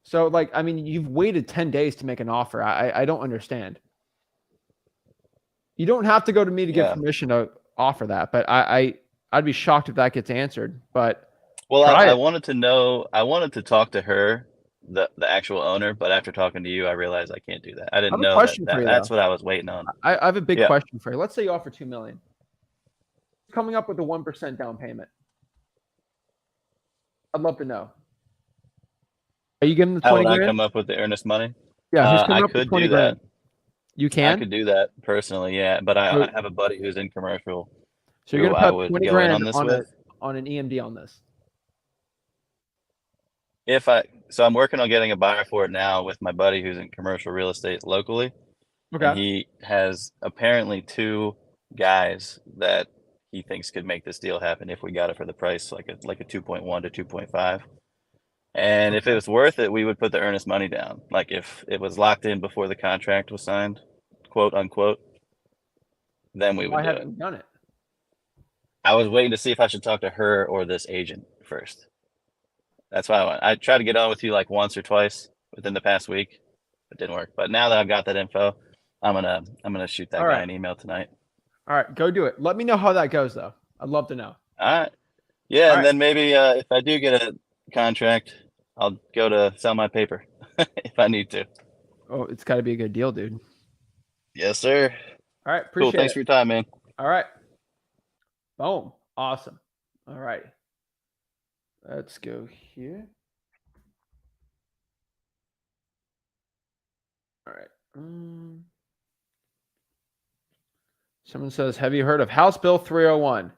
So like, I mean, you've waited 10 days to make an offer. I don't understand. You don't have to go to me to get permission to offer that, but I'd be shocked if that gets answered. But well, I wanted to know. I wanted to talk to her, the actual owner, but after talking to you, I realized I can't do that. I didn't know that's what I was waiting on. I have a big question for you. Let's say you offer $2 million. Coming up with a 1% down payment. I'd love to know. Are you giving the 20 grand? How would I come up with the earnest money? Yeah, who's coming I up with could 20 do that. grand? You can? I could do that personally, yeah. But I have a buddy who's in commercial. So you're going to put 20 grand on an EMD on this? So I'm working on getting a buyer for it now with my buddy who's in commercial real estate locally. Okay. And he has apparently 2 guys that he thinks could make this deal happen if we got it for the price, like a 2.1 to 2.5. And if it was worth it, we would put the earnest money down. Like if it was locked in before the contract was signed, quote unquote, then we would do it. Why haven't you done it? I was waiting to see if I should talk to her or this agent first. That's why I tried to get on with you like once or twice within the past week. It didn't work. But now that I've got that info, I'm gonna shoot that guy an email tonight. All right, go do it. Let me know how that goes, though. I'd love to know. All right. Yeah, and then maybe if I do get a contract, I'll go to sell my paper if I need to. Oh, it's got to be a good deal, dude. Yes, sir. All right, appreciate it. Cool. Thanks for your time, man. All right. Boom. Awesome. All right. Let's go here. All right. Someone says, have you heard of House Bill 301?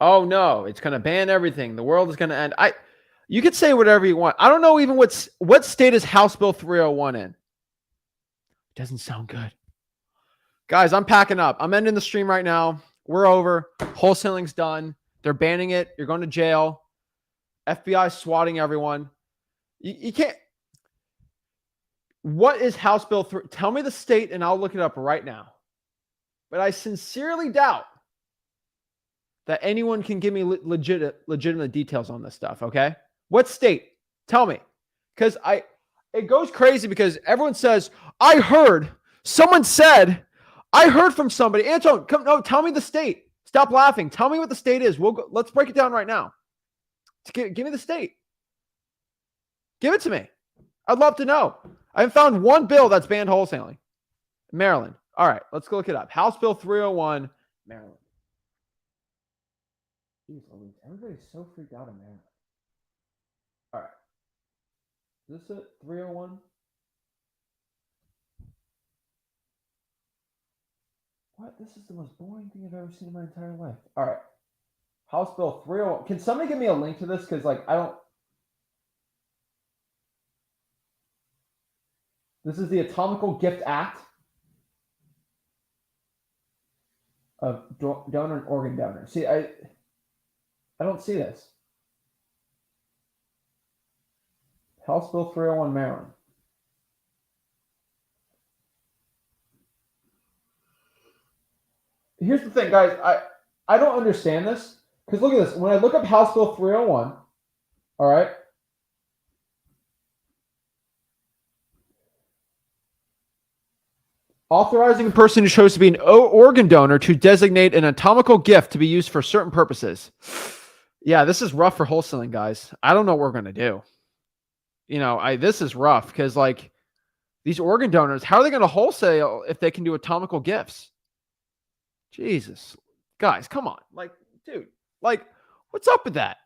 Oh, no. It's going to ban everything. The world is going to end. You could say whatever you want. I don't know even what state is House Bill 301 in. It doesn't sound good. Guys, I'm packing up. I'm ending the stream right now. We're over. Wholesaling's done. They're banning it. You're going to jail. FBI swatting everyone. You can't. What is House Bill 3? Tell me the state and I'll look it up right now. But I sincerely doubt that anyone can give me legitimate details on this stuff, okay? What state? Tell me. Because it goes crazy because everyone says, I heard, someone said, I heard from somebody. Anton, tell me the state. Stop laughing. Tell me what the state is. Let's break it down right now. Give me the state. Give it to me. I'd love to know. I haven't found one bill that's banned wholesaling. Maryland. All right, let's go look it up. House Bill 301, Maryland. Jeez Louise, everybody's so freaked out in Maryland. All right. Is this it? 301? What? This is the most boring thing I've ever seen in my entire life. All right. House Bill 301. Can somebody give me a link to this? Because, like, I don't. This is the Atomical Gift Act of donor and organ donor. See, I don't see this. House Bill 301, Maryland. Here's the thing, guys. I don't understand this. Because look at this. When I look up House Bill 301, all right, authorizing a person who chose to be an organ donor to designate an atomical gift to be used for certain purposes. Yeah, this is rough for wholesaling, guys. I don't know what we're going to do. You know, this is rough because, like, these organ donors, how are they going to wholesale if they can do atomical gifts? Jesus. Guys, come on. Like, dude, like, what's up with that?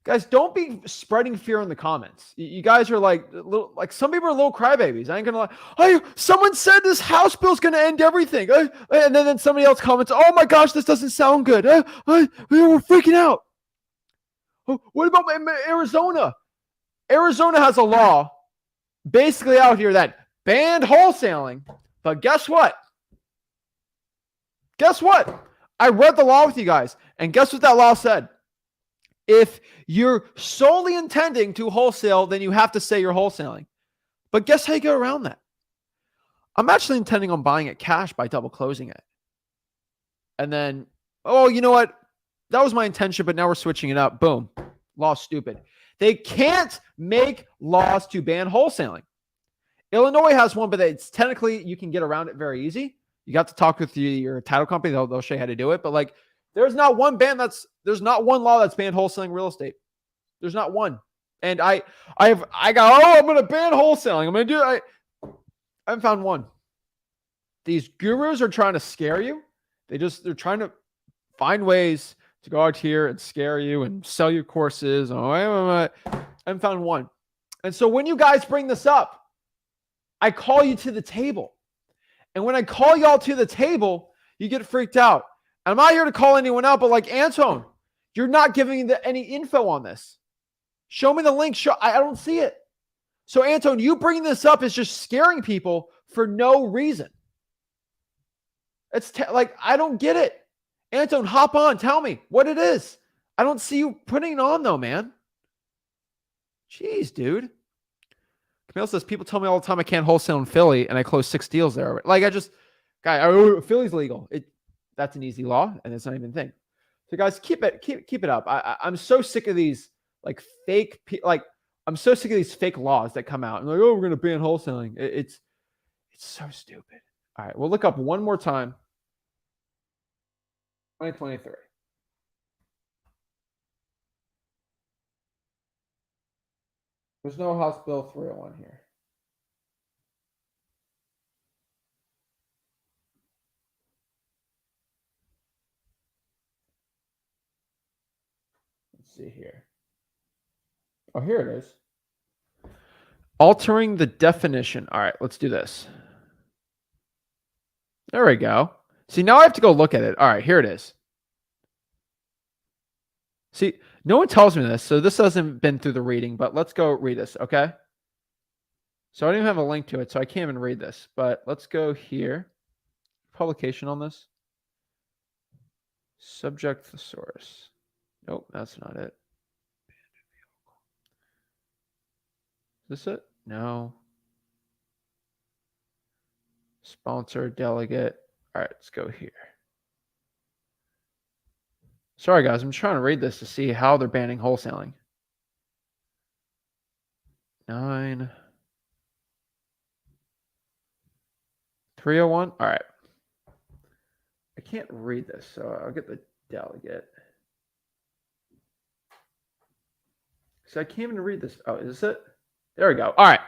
Guys, don't be spreading fear in the comments. You guys are like some people are little crybabies. I ain't gonna lie. Hey, someone said this House bill is gonna end everything, and then somebody else comments, "Oh my gosh, this doesn't sound good. We're freaking out." Oh, what about Arizona? Arizona has a law basically out here that banned wholesaling, but guess what? Guess what? I read the law with you guys, and guess what that law said? If you're solely intending to wholesale, then you have to say you're wholesaling. But guess how you go around that? I'm actually intending on buying it cash by double closing it. And then, oh, you know what? That was my intention, but now we're switching it up. Boom. Law's stupid. They can't make laws to ban wholesaling. Illinois has one, but it's technically, you can get around it very easy. You got to talk with your title company. They'll show you how to do it. But like, there's not one law that's banned wholesaling real estate. There's not one. And I'm going to ban wholesaling. I'm going to do it. I haven't found one. These gurus are trying to scare you. They're trying to find ways to go out here and scare you and sell you courses. I haven't found one. And so when you guys bring this up, I call you to the table. And when I call y'all to the table, you get freaked out. I'm not here to call anyone out, but like, Anton, you're not giving me any info on this. Show me the link. I don't see it. So, Anton, you bringing this up is just scaring people for no reason. It's like, I don't get it. Anton, hop on. Tell me what it is. I don't see you putting it on, though, man. Jeez, dude. Camille says, people tell me all the time I can't wholesale in Philly, and I close 6 deals there. Like, Philly's legal. That's an easy law, and it's not even a thing. So, guys, keep it up. I'm so sick of these like fake, I'm so sick of these fake laws that come out and like, oh, we're gonna ban wholesaling. It's so stupid. All right, we'll look up one more time. 2023. There's no House Bill 301 here. Let's see here. Oh, here it is. Altering the definition. All right, let's do this. There we go. See, now I have to go look at it. All right, here it is. See, no one tells me this, so this hasn't been through the reading, but let's go read this, okay? So I don't even have a link to it, so I can't even read this, but let's go here. Publication on this. Subject thesaurus. Nope, that's not it. Is this it? No. Sponsor, delegate. All right, let's go here. Sorry, guys. I'm trying to read this to see how they're banning wholesaling. 9. 301. All right. I can't read this, so I'll get the delegate. So I can't even read this. Oh, is it? There we go. All right.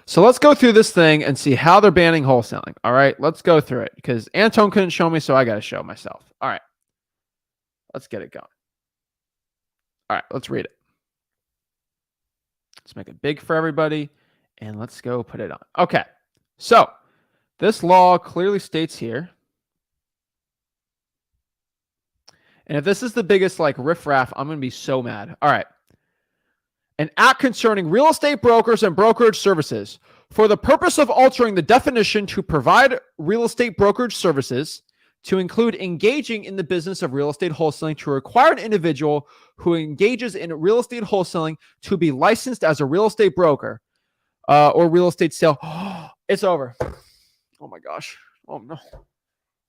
So let's go through this thing and see how they're banning wholesaling. All right. Let's go through it because Anton couldn't show me, so I got to show myself. All right. Let's get it going. All right. Let's read it. Let's make it big for everybody and let's go put it on. Okay. So this law clearly states here. And if this is the biggest like riffraff, I'm going to be so mad. All right. An act concerning real estate brokers and brokerage services for the purpose of altering the definition to provide real estate brokerage services to include engaging in the business of real estate wholesaling to require an individual who engages in real estate wholesaling to be licensed as a real estate broker or real estate sale. It's over. Oh my gosh. Oh no.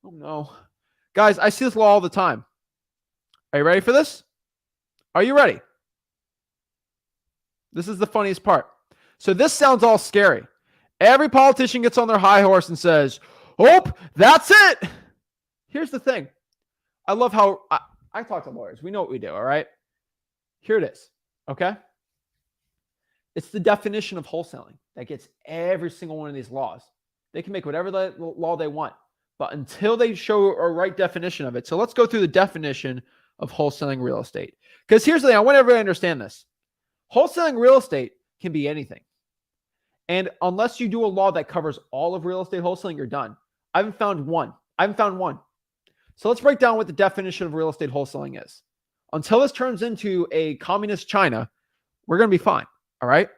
Oh no. Guys, I see this law all the time. Are you ready for this? Are you ready? This is the funniest part. So this sounds all scary. Every politician gets on their high horse and says, "Oh, that's it." Here's the thing. I love how I talk to lawyers. We know what we do, all right? Here it is, okay? It's the definition of wholesaling that gets every single one of these laws. They can make whatever law they want, but until they show a right definition of it. So let's go through the definition of wholesaling real estate. Because here's the thing. I want everybody to understand this. Wholesaling real estate can be anything. And unless you do a law that covers all of real estate wholesaling, you're done. I haven't found one. So let's break down what the definition of real estate wholesaling is. Until this turns into a communist China, we're going to be fine. All right?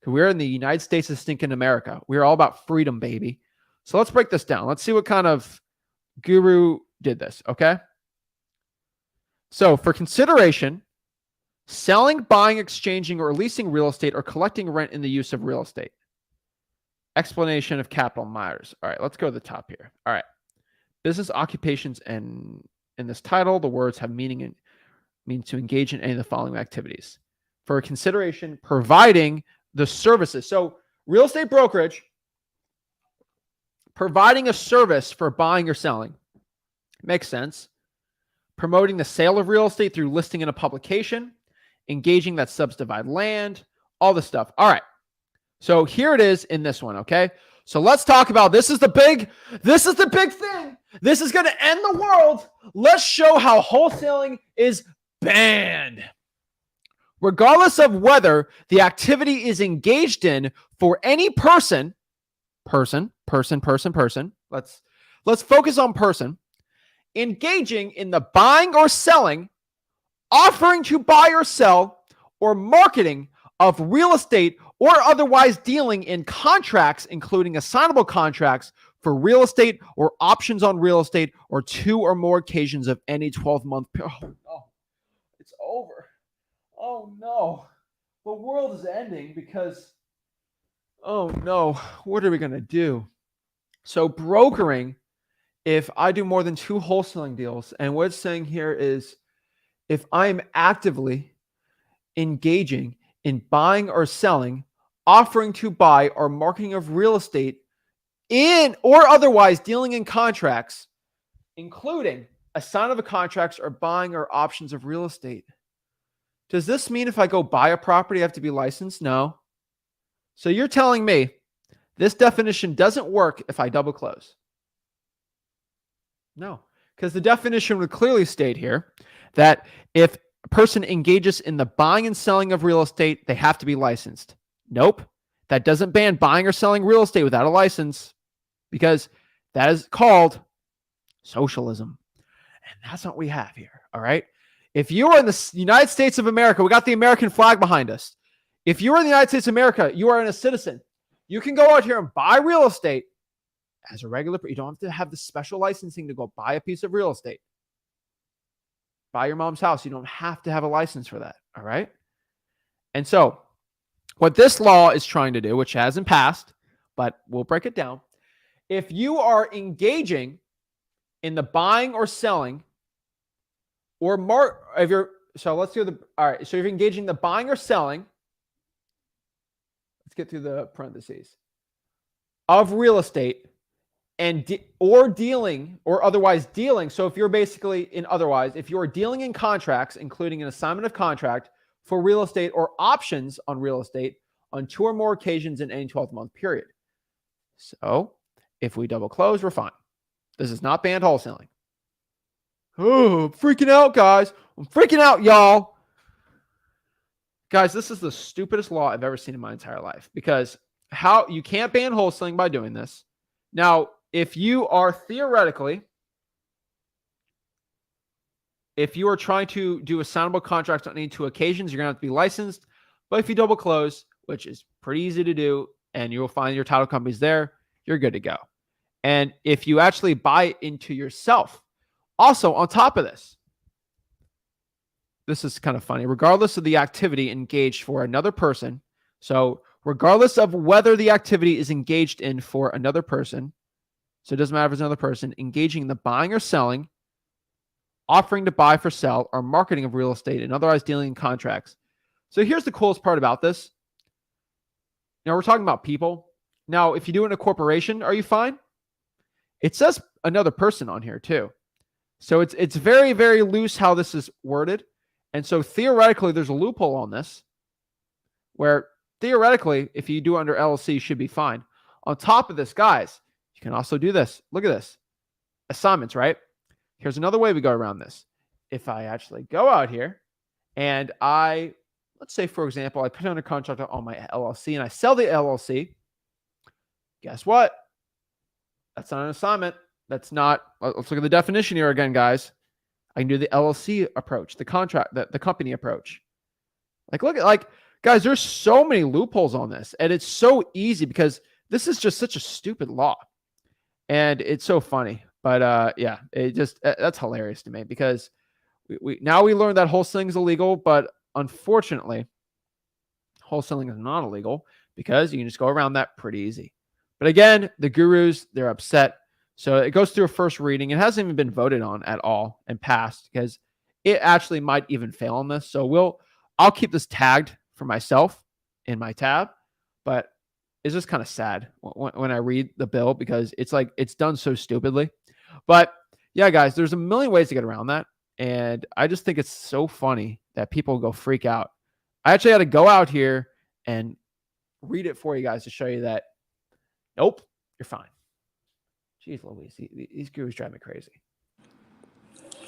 Because we're in the United States of stinking America. We're all about freedom, baby. So let's break this down. Let's see what kind of guru did this. Okay? So for consideration, selling, buying, exchanging, or leasing real estate or collecting rent in the use of real estate. Explanation of capital matters. All right, let's go to the top here. All right. Business occupations, and in this title, the words have meaning and mean to engage in any of the following activities. For consideration, providing the services. So real estate brokerage, providing a service for buying or selling. Makes sense. Promoting the sale of real estate through listing in a publication. Engaging that subdivide land, all this stuff. All right. So here it is in this one, okay? So let's talk about this is the big thing. This is going to end the world. Let's show how wholesaling is banned. Regardless of whether the activity is engaged in for any person. Let's focus on person. Engaging in the buying or selling, offering to buy or sell, or marketing of real estate, or otherwise dealing in contracts, including assignable contracts for real estate or options on real estate, or two or more occasions of any 12-month period. Oh, no. It's over. Oh, no. The world is ending because, oh, no. What are we going to do? So brokering, if I do more than 2 wholesaling deals, and what it's saying here is, if I'm actively engaging in buying or selling, offering to buy, or marketing of real estate in or otherwise dealing in contracts, including assignment of contracts or buying or options of real estate. Does this mean if I go buy a property, I have to be licensed? No. So you're telling me this definition doesn't work if I double close? No, because the definition would clearly state here that if a person engages in the buying and selling of real estate, they have to be licensed. Nope. That doesn't ban buying or selling real estate without a license, because that is called socialism. And that's what we have here. All right. If you are in the United States of America, we got the American flag behind us. If you are in the United States of America, you are a citizen. You can go out here and buy real estate as a regular. You don't have to have the special licensing to go buy a piece of real estate. Buy your mom's house. You don't have to have a license for that. All right. And so what this law is trying to do, which hasn't passed, but we'll break it down. If you are engaging in the buying or selling or so let's do all right. So if you're engaging in the buying or selling, let's get through the parentheses, of real estate and or dealing or otherwise dealing. So if you're basically if you are dealing in contracts, including an assignment of contract for real estate or options on real estate on 2 or more occasions in any 12-month period. So if we double close, we're fine. This is not banned wholesaling. Oh, I'm freaking out, guys. I'm freaking out, y'all. Guys, this is the stupidest law I've ever seen in my entire life, because how you can't ban wholesaling by doing this. Now, if you are theoretically, if you are trying to do assignable contracts on any 2 occasions, you're going to have to be licensed. But if you double close, which is pretty easy to do, and you will find your title companies there, you're good to go. And if you actually buy it into yourself, also on top of this, this is kind of funny, regardless of the activity engaged for another person. So regardless of whether the activity is engaged in for another person, so it doesn't matter if it's another person, engaging in the buying or selling, offering to buy for sell, or marketing of real estate, and otherwise dealing in contracts. So here's the coolest part about this. Now we're talking about people. Now, if you do it in a corporation, are you fine? It says another person on here too. So it's very, very loose how this is worded. And so theoretically, there's a loophole on this where theoretically, if you do it under LLC, you should be fine. On top of this, guys, you can also do this. Look at this. Assignments, right? Here's another way we go around this. If I actually go out here and let's say, for example, I put under contract on my LLC and I sell the LLC, guess what? That's not an assignment. That's not, let's look at the definition here again, guys. I can do the LLC approach, the contract, the company approach. Guys, there's so many loopholes on this, and it's so easy because this is just such a stupid law, and it's so funny. But yeah, that's hilarious to me, because we now learned that wholesaling is illegal, but unfortunately, wholesaling is not illegal because you can just go around that pretty easy. But again, the gurus, they're upset. So it goes through a first reading. It hasn't even been voted on at all and passed, because it actually might even fail on this. So I'll keep this tagged for myself in my tab, but it's just kind of sad when I read the bill, because it's like it's done so stupidly. But yeah, guys, there's a million ways to get around that. And I just think it's so funny that people go freak out. I actually had to go out here and read it for you guys to show you that, nope, you're fine. Jeez Louise, these gurus drive me crazy.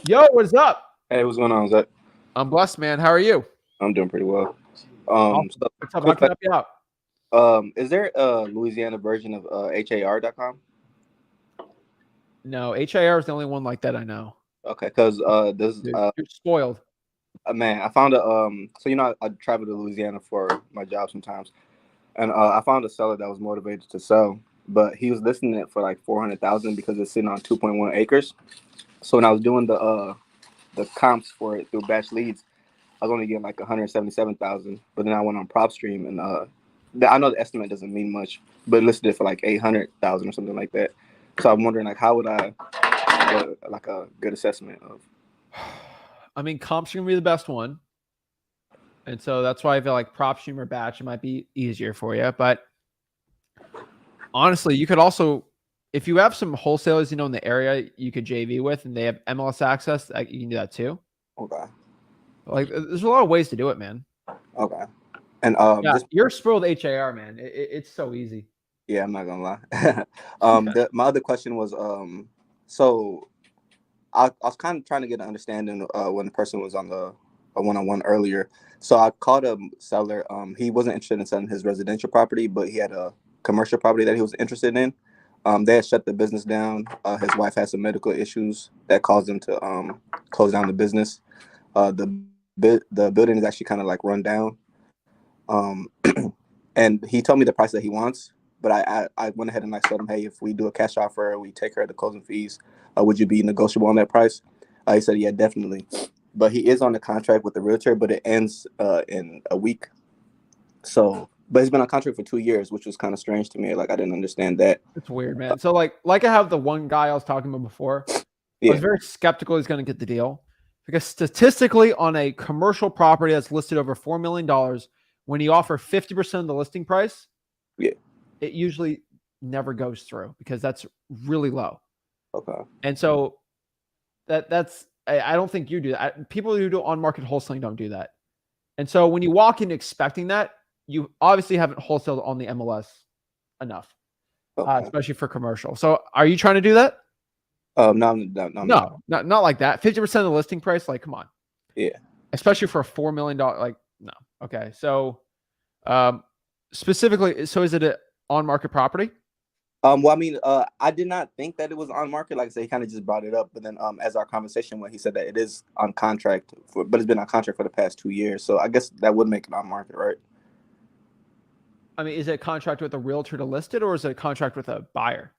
Yo, what is up? Hey, what's going on, Zach? I'm blessed, man. How are you? I'm doing pretty well. What's up? How can I help you out? Is there a Louisiana version of HAR.com? No, HIR is the only one like that I know. Okay, because You're spoiled. Man, I found I travel to Louisiana for my job sometimes, and I found a seller that was motivated to sell, but he was listing it for like $400,000 because it's sitting on 2.1 acres. So when I was doing the comps for it through batch leads, I was only getting like 177,000. But then I went on PropStream, and I know the estimate doesn't mean much, but it listed it for like 800,000 or something like that. So I'm wondering, like, how would I get like a good assessment of? I mean, comp's gonna be the best one, and so that's why I feel like PropStream or batch, it might be easier for you. But honestly, you could also, if you have some wholesalers in the area you could JV with, and they have MLS access, you can do that too. Okay. Like, there's a lot of ways to do it, man. Okay. And yeah, you're spoiled HAR, man. It's so easy. Yeah, I'm not gonna lie. My other question was, so I was kind of trying to get an understanding when the person was on the one-on-one earlier. So I called a seller. He wasn't interested in selling his residential property, but he had a commercial property that he was interested in. They had shut the business down. His wife had some medical issues that caused him to close down the business. The building is actually kind of like run down. And he told me the price that he wants, but I went ahead and I told him, hey, if we do a cash offer, we take care of the closing fees, would you be negotiable on that price? He said, yeah, definitely. But he is on the contract with the realtor, but it ends in a week. So, but he's been on contract for 2 years, which was kind of strange to me. Like, I didn't understand that. It's weird, man. So like I have the one guy I was talking about before. Yeah. I was very skeptical he's going to get the deal, because statistically, on a commercial property that's listed over $4 million, when you offer 50% of the listing price, yeah, it usually never goes through, because that's really low. Okay. And so that's I don't think you do that. People who do on-market wholesaling don't do that. And so when you walk in expecting that, you obviously haven't wholesaled on the MLS enough, Okay. especially for commercial. So are you trying to do that? No, I'm not. No, not like that. 50% of the listing price, like, come on. Yeah. Especially for a $4 million, like, no. Okay. So specifically, so is it an on-market property? Well, I mean, I did not think that it was on market. Like I said, he kind of just brought it up. But then, as our conversation went, he said that it is on contract but it's been on contract for the past 2 years. So I guess that would make it on market, right? I mean, is it a contract with a realtor to list it, or is it a contract with a buyer?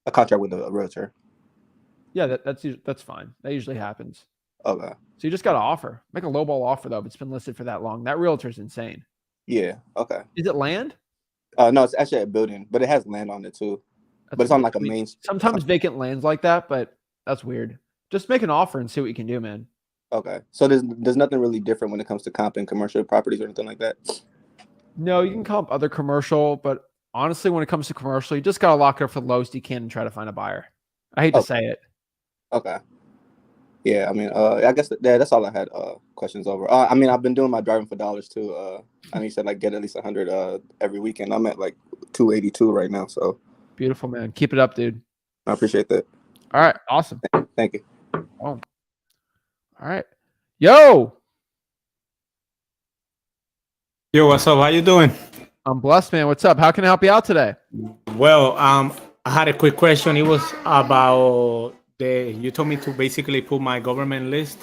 A contract with a realtor. Yeah, that's fine. That usually happens. Okay. So you just got to offer. Make a lowball offer, though, if it's been listed for that long. That realtor's insane. Yeah. Okay. Is it land? No, it's actually a building, but it has land on it too. But it's on like a main. Sometimes vacant lands like that, but that's weird. Just make an offer and see what you can do, man. Okay. So there's nothing really different when it comes to comping commercial properties or anything like that. No, you can comp other commercial, but honestly, when it comes to commercial, you just got to lock it up for the lowest you can and try to find a buyer. I hate to say it. Okay. Yeah, I mean, I guess that's all I had questions over. I mean, I've been doing my driving for dollars too. I need to like get at least 100 every weekend. I'm at like 282 right now, so Beautiful, man. Keep it up, dude. I appreciate that. All right, awesome. Thank you. Oh. All right. Yo, What's up? How you doing? I'm blessed, man. What's up? How can I help you out today? Well, I had a quick question. It was about you told me to basically put my government list.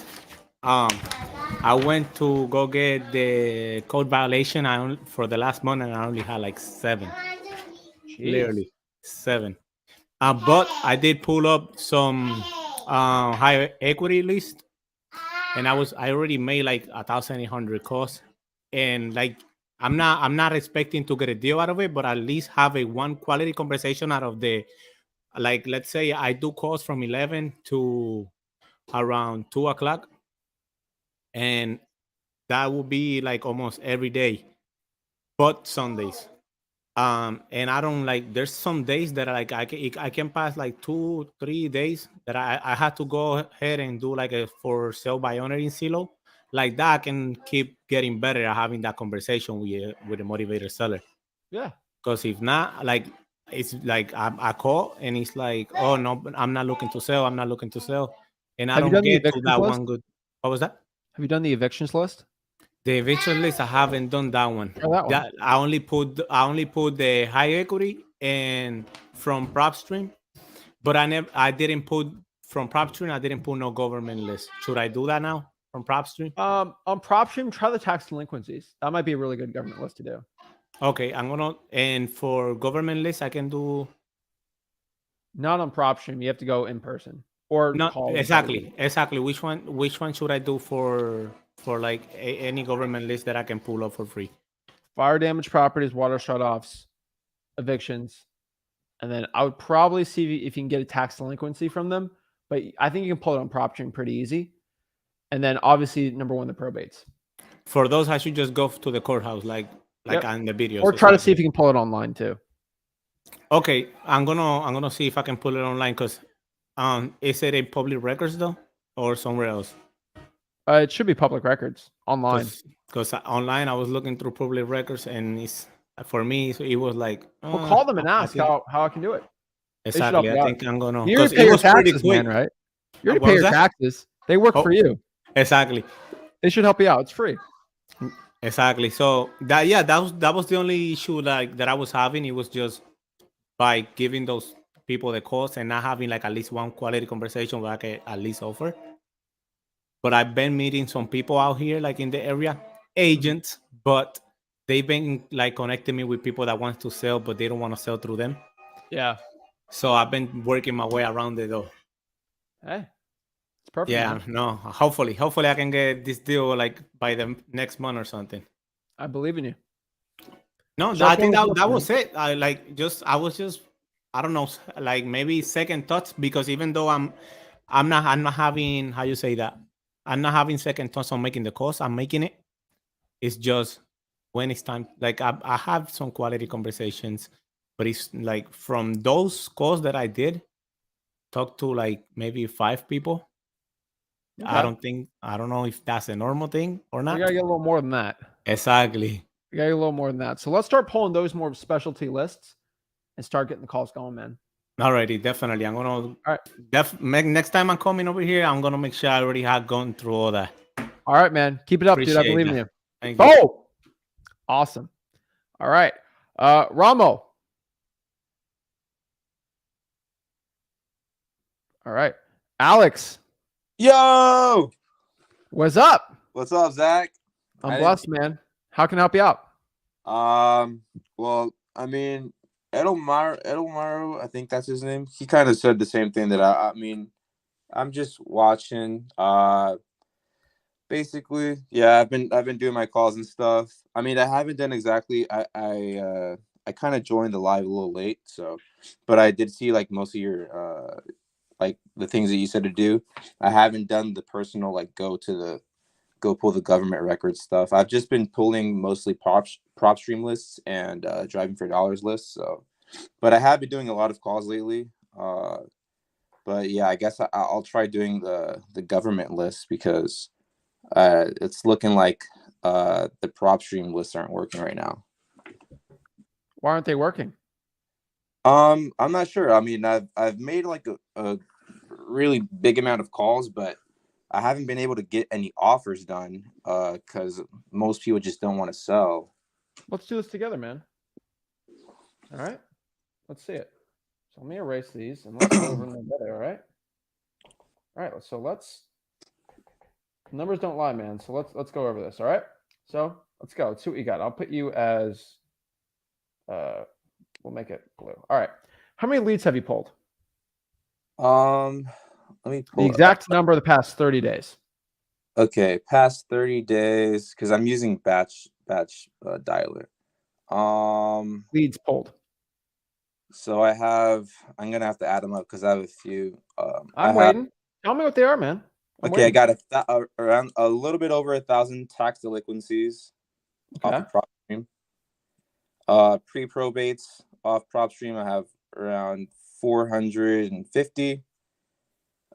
I went to go get the code violation for the last month, and I only had like 7. Literally 7. But I did pull up some high equity list, and I already made like 1,800 calls, and like I'm not expecting to get a deal out of it, but at least have a one quality conversation out of the, like, let's say I do calls from 11 to around 2 o'clock, and that will be like almost every day, but Sundays. And I don't like, there's some days that like I can pass like 2-3 days that I had to go ahead and do like a for sale by owner in Silo. Like that, I can keep getting better at having that conversation with a motivated seller. Yeah. Because if not, like, it's like I call and it's like, oh no, I'm not looking to sell. I'm not looking to sell. And I Have you don't done the get to evictions that list? one good. What was that? Have you done the evictions list? The eviction list, I haven't done that one. Oh, that one. I only put the high equity and from PropStream, but I didn't put from PropStream. I didn't put no government list. Should I do that now from PropStream? On PropStream, try the tax delinquencies. That might be a really good government list to do. Okay, and for government list, I can do. Not on PropStream. You have to go in person or Not call. exactly. Which one should I do for like any government list that I can pull up for free? Fire damage properties, water shutoffs, evictions, and then I would probably see if you can get a tax delinquency from them. But I think you can pull it on PropStream pretty easy. And then obviously number 1, the probates. For those, I should just go to the courthouse, like Yep. on the videos, or try to see if you can pull it online too. Okay, I'm gonna see if I can pull it online, because is it in public records though, or somewhere else? It should be public records online. Because online I was looking through public records, and it's for me it was like, Well, call them and ask how I can do it. Exactly. I think I'm gonna. You already pay your taxes, man, right? You already pay your taxes. They work for you. Exactly. They should help you out. It's free. Exactly. So that was the only issue that I was having. It was just by giving those people the calls and not having like at least one quality conversation where I can at least offer. But I've been meeting some people out here, like in the area, agents, but they've been like connecting me with people that want to sell, but they don't want to sell through them. Yeah. So I've been working my way around it though. Hey, it's perfect. Yeah, man. no. Hopefully I can get this deal like by the next month or something. I believe in you. No, I think that was it. I was just I don't know, like maybe second thoughts, because even though I'm not having, how you say that, I'm not having second thoughts on making the calls. I'm making it. It's just when it's time. Like I have some quality conversations, but it's like from those calls that I did, talk to like maybe 5 people. I Okay. don't know if that's a normal thing or We not. gotta get a little more than that. Exactly. We gotta get a little more than that. So let's start pulling those more specialty lists and start getting the calls going, man. Alrighty, definitely. I'm gonna All right. next time I'm coming over here, I'm gonna make sure I already have gone through all that. All right, man. Keep it up, dude. I Appreciate believe in that. you. Thank you. Oh, awesome. All right. Ramo. All right. Alex. Yo, What's up? what's up, Zach? I'm I blessed, man. How can I help you out? well, I mean, Edelmaro, I think that's his name. He kind of said the same thing that I mean, I'm just watching. Basically, yeah, I've been doing my calls and stuff. I mean, I haven't done exactly. I kind of joined the live a little late, so, but I did see like most of your like the things that you said to do. I haven't done the personal like go pull the government record stuff. I've just been pulling mostly prop stream lists and driving for dollars lists. So, but I have been doing a lot of calls lately. But yeah, I guess I'll try doing the government list because it's looking like the prop stream lists aren't working right now. Why aren't they working? I'm not sure. I mean, I've made like a really big amount of calls, but I haven't been able to get any offers done because most people just don't want to sell. Let's do this together, man. All right. Let's see it. So let me erase these and let's go over them together. All right. All right. So numbers don't lie, man. So let's go over this. All right. So let's go. Let's see what you got. I'll put you as we'll make it blue. All right. How many leads have you pulled? Let me The pull exact number of the past 30 days. Okay, past 30 days because I'm using batch dialer. Leads pulled. So I'm gonna have to add them up because I have a few. I'm waiting. Tell me what they are, man. I got around a little bit over 1,000 tax delinquencies off of prop stream. Pre-probates off prop stream, I have around 450.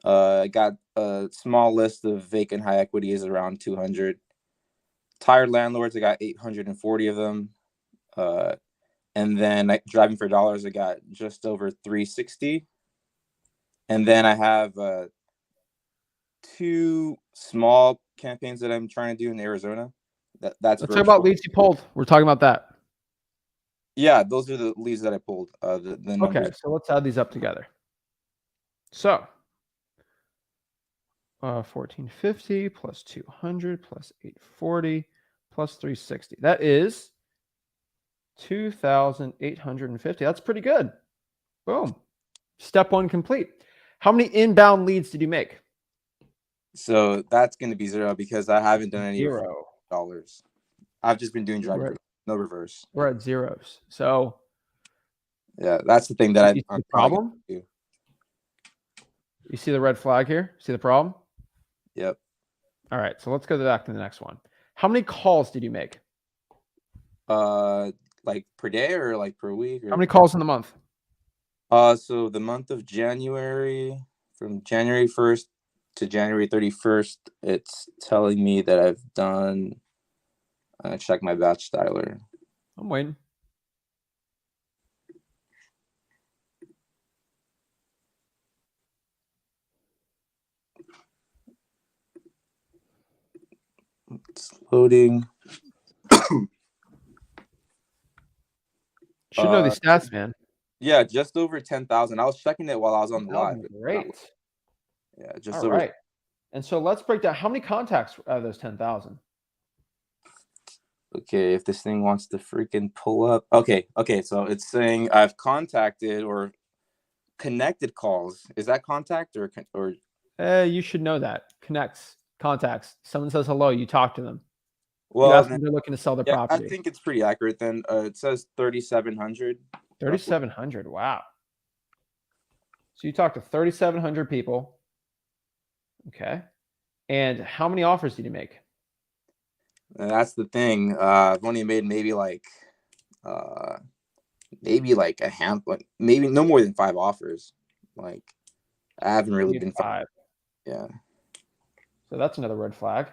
I got a small list of vacant high equities around 200. Tired landlords, I got 840 of them. And then driving for dollars, I got just over 360. And then I have 2 small campaigns that I'm trying to do in Arizona. Let's talk about leads you pulled. We're talking about that. Yeah, those are the leads that I pulled. The numbers. Okay, so let's add these up together. So 1450 plus 200 plus 840 plus 360. That is 2,850. That's pretty good. Boom. Step 1 complete. How many inbound leads did you make? So that's going to be 0 because I haven't done any 0 dollars. I've just been doing driving, no reverse. We're at zeros. So yeah, that's the thing that I'm the problem. Do. You see the red flag here? See the problem? Yep. All right. So let's go back to the next one. How many calls did you make? Like per day or like per week? Or... How many calls in the month? So the month of January, from January 1st to January 31st, it's telling me that I've done. Check my batch dialer. I'm waiting. It's loading. Should know these stats, man. Yeah, just over 10,000. I was checking it while I was on the live. Great. Yeah, just all over. Right. And so let's break down how many contacts out of those 10,000. Okay, if this thing wants to freaking pull up. Okay. So it's saying I've contacted or connected calls. Is that contact or? You should know that. Contacts. Someone says hello, you talk to them. Well, you ask them they're looking to sell their property. I think it's pretty accurate. Then it says 3,700. 3,700. Wow. So you talked to 3,700 people. Okay. And how many offers did you make? And that's the thing. I've only made maybe like a handful, maybe no more than 5 offers. Like I haven't really been 5. Yeah. So that's another red flag.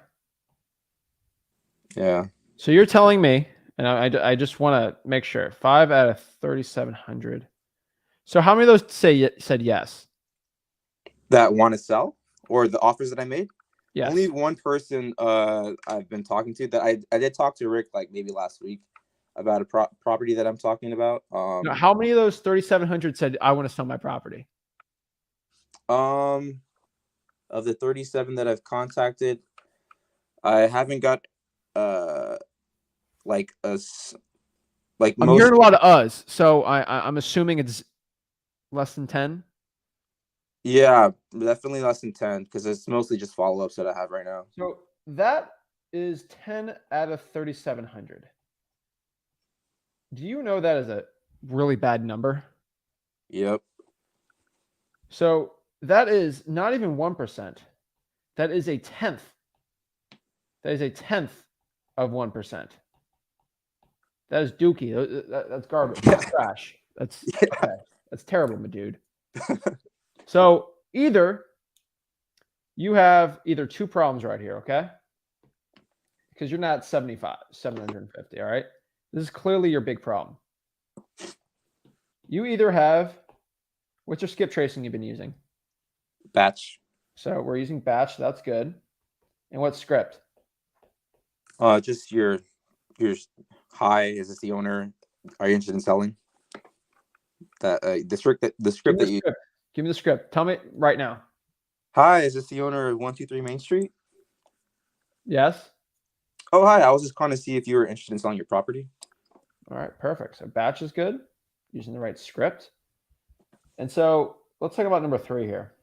Yeah. So you're telling me, and I just want to make sure, 5 out of 3,700. So how many of those said yes? That want to sell, or the offers that I made? Yes. Only one person I've been talking to that I did talk to Rick like maybe last week about a property that I'm talking about. Now, how many of those 3,700 said I want to sell my property? Of the 37 that I've contacted, I haven't got like like I'm most. hearing a lot of us, so I'm assuming it's less than 10. Yeah, definitely less than 10 because it's mostly just follow-ups that I have right now. So that is 10 out of 3,700. Do you know that is a really bad number? Yep. So that is not even 1%. That is a tenth. That is a tenth of 1%. That is dookie. That's garbage. That's trash. That's okay. That's terrible, my dude. So either you have either two problems right here, okay? Because you're not 750, all right? This is clearly your big problem. You either have, what's your skip tracing you've been using? Batch. So we're using batch. That's good. And what script? Just your hi. Is this the owner? Are you interested in selling? That the script that you. Give me the script. Tell me right now. Hi, is this the owner of 123 Main Street? Yes. Oh, hi. I was just calling to see if you were interested in selling your property. All right, perfect. So batch is good. Using the right script. And so let's talk about number 3 here.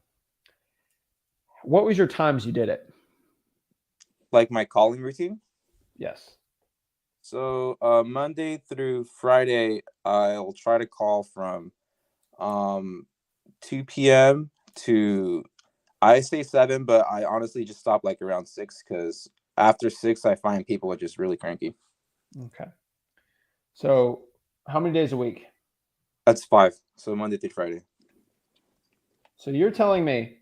What was your times you did it? Like my calling routine? Yes. So Monday through Friday, I'll try to call from 2 p.m. to, I say 7, but I honestly just stop like around 6 because after 6, I find people are just really cranky. Okay. So how many days a week? That's 5. So Monday through Friday. So you're telling me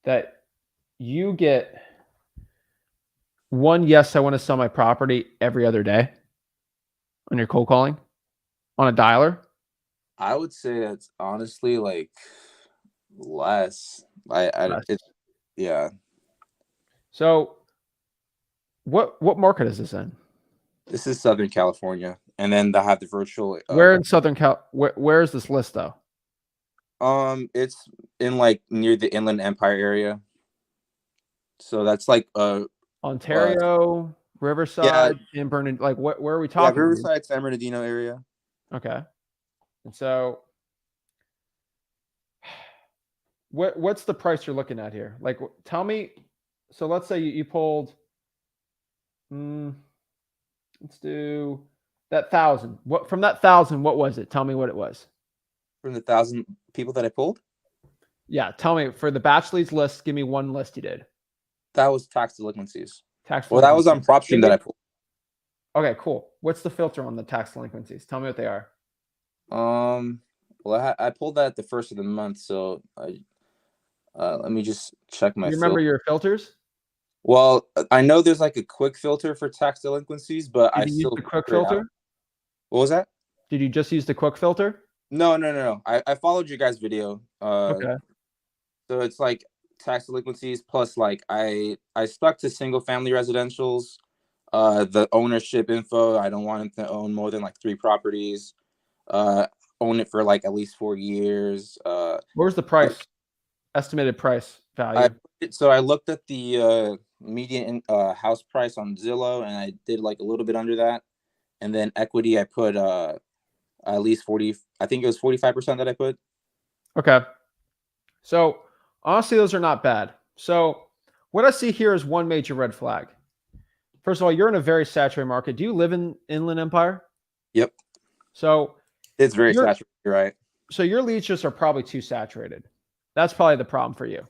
that you get one yes, I want to sell my property every other day on your cold calling on a dialer? I would say that's honestly like less. Less. Yeah. So what market is this in? This is Southern California, and then I have the virtual. Where in Southern Cal? Where is this list though? It's in like near the Inland Empire area. So that's like Ontario, Riverside, and Bernard. Like where are we talking? Riverside, San Bernardino area. Okay. And so what's the price you're looking at here? Like tell me. So let's say you pulled. Let's do that 1,000. What from that 1,000? What was it? Tell me what it was. From the 1,000 people that I pulled? Yeah, tell me for the batch leads list. Give me one list you did. That was tax delinquencies. Tax. Well, that was on PropStream that I pulled. Okay, cool. What's the filter on the tax delinquencies? Tell me what they are. Well, I pulled that at the first of the month, so let me just check my. You remember your filters? Well, I know there's like a quick filter for tax delinquencies, but Did you use the quick filter? What was that? Did you just use the quick filter? No. I followed your guys' video. Okay. So it's like tax delinquencies plus like I stuck to single family residentials. The ownership info, I don't want them to own more than like 3 properties. Own it for like at least 4 years. Where's the price? Estimated price value. So I looked at the median house price on Zillow, and I did like a little bit under that. And then equity, I put at least 40. I think it was 45% that I put. Okay. So honestly, those are not bad. So what I see here is one major red flag. First of all, you're in a very saturated market. Do you live in Inland Empire? Yep. So it's very saturated, right? So your leads just are probably too saturated. That's probably the problem for you.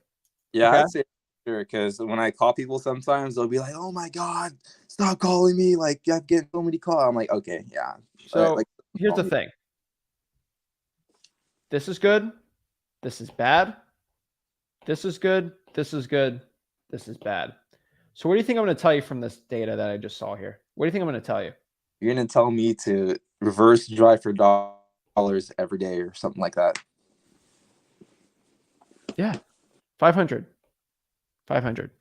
Yeah, okay? I'd say sure, because when I call people sometimes they'll be like, "Oh my God, stop calling me. Like I'm getting so many calls." I'm like, okay, yeah. So here's the thing. This is good. This is bad. This is good. This is good. this is bad. So what do you think I'm going to tell you from this data that I just saw here? What do you think I'm going to tell you? You're gonna tell me to reverse drive for dollars every day or something like that. Yeah, 500. 500.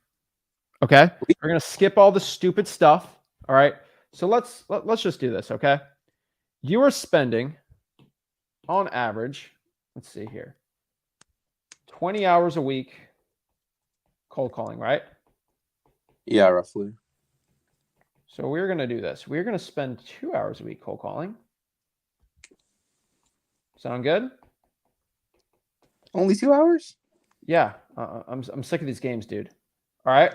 Okay, we're going to skip all the stupid stuff. All right, so let's just do this. Okay, you are spending on average, let's see here, 20 hours a week cold calling, right? Yeah, roughly. So we're going to do this. We're going to spend 2 hours a week cold calling. Sound good? Only 2 hours? Yeah, I'm sick of these games, dude. All right,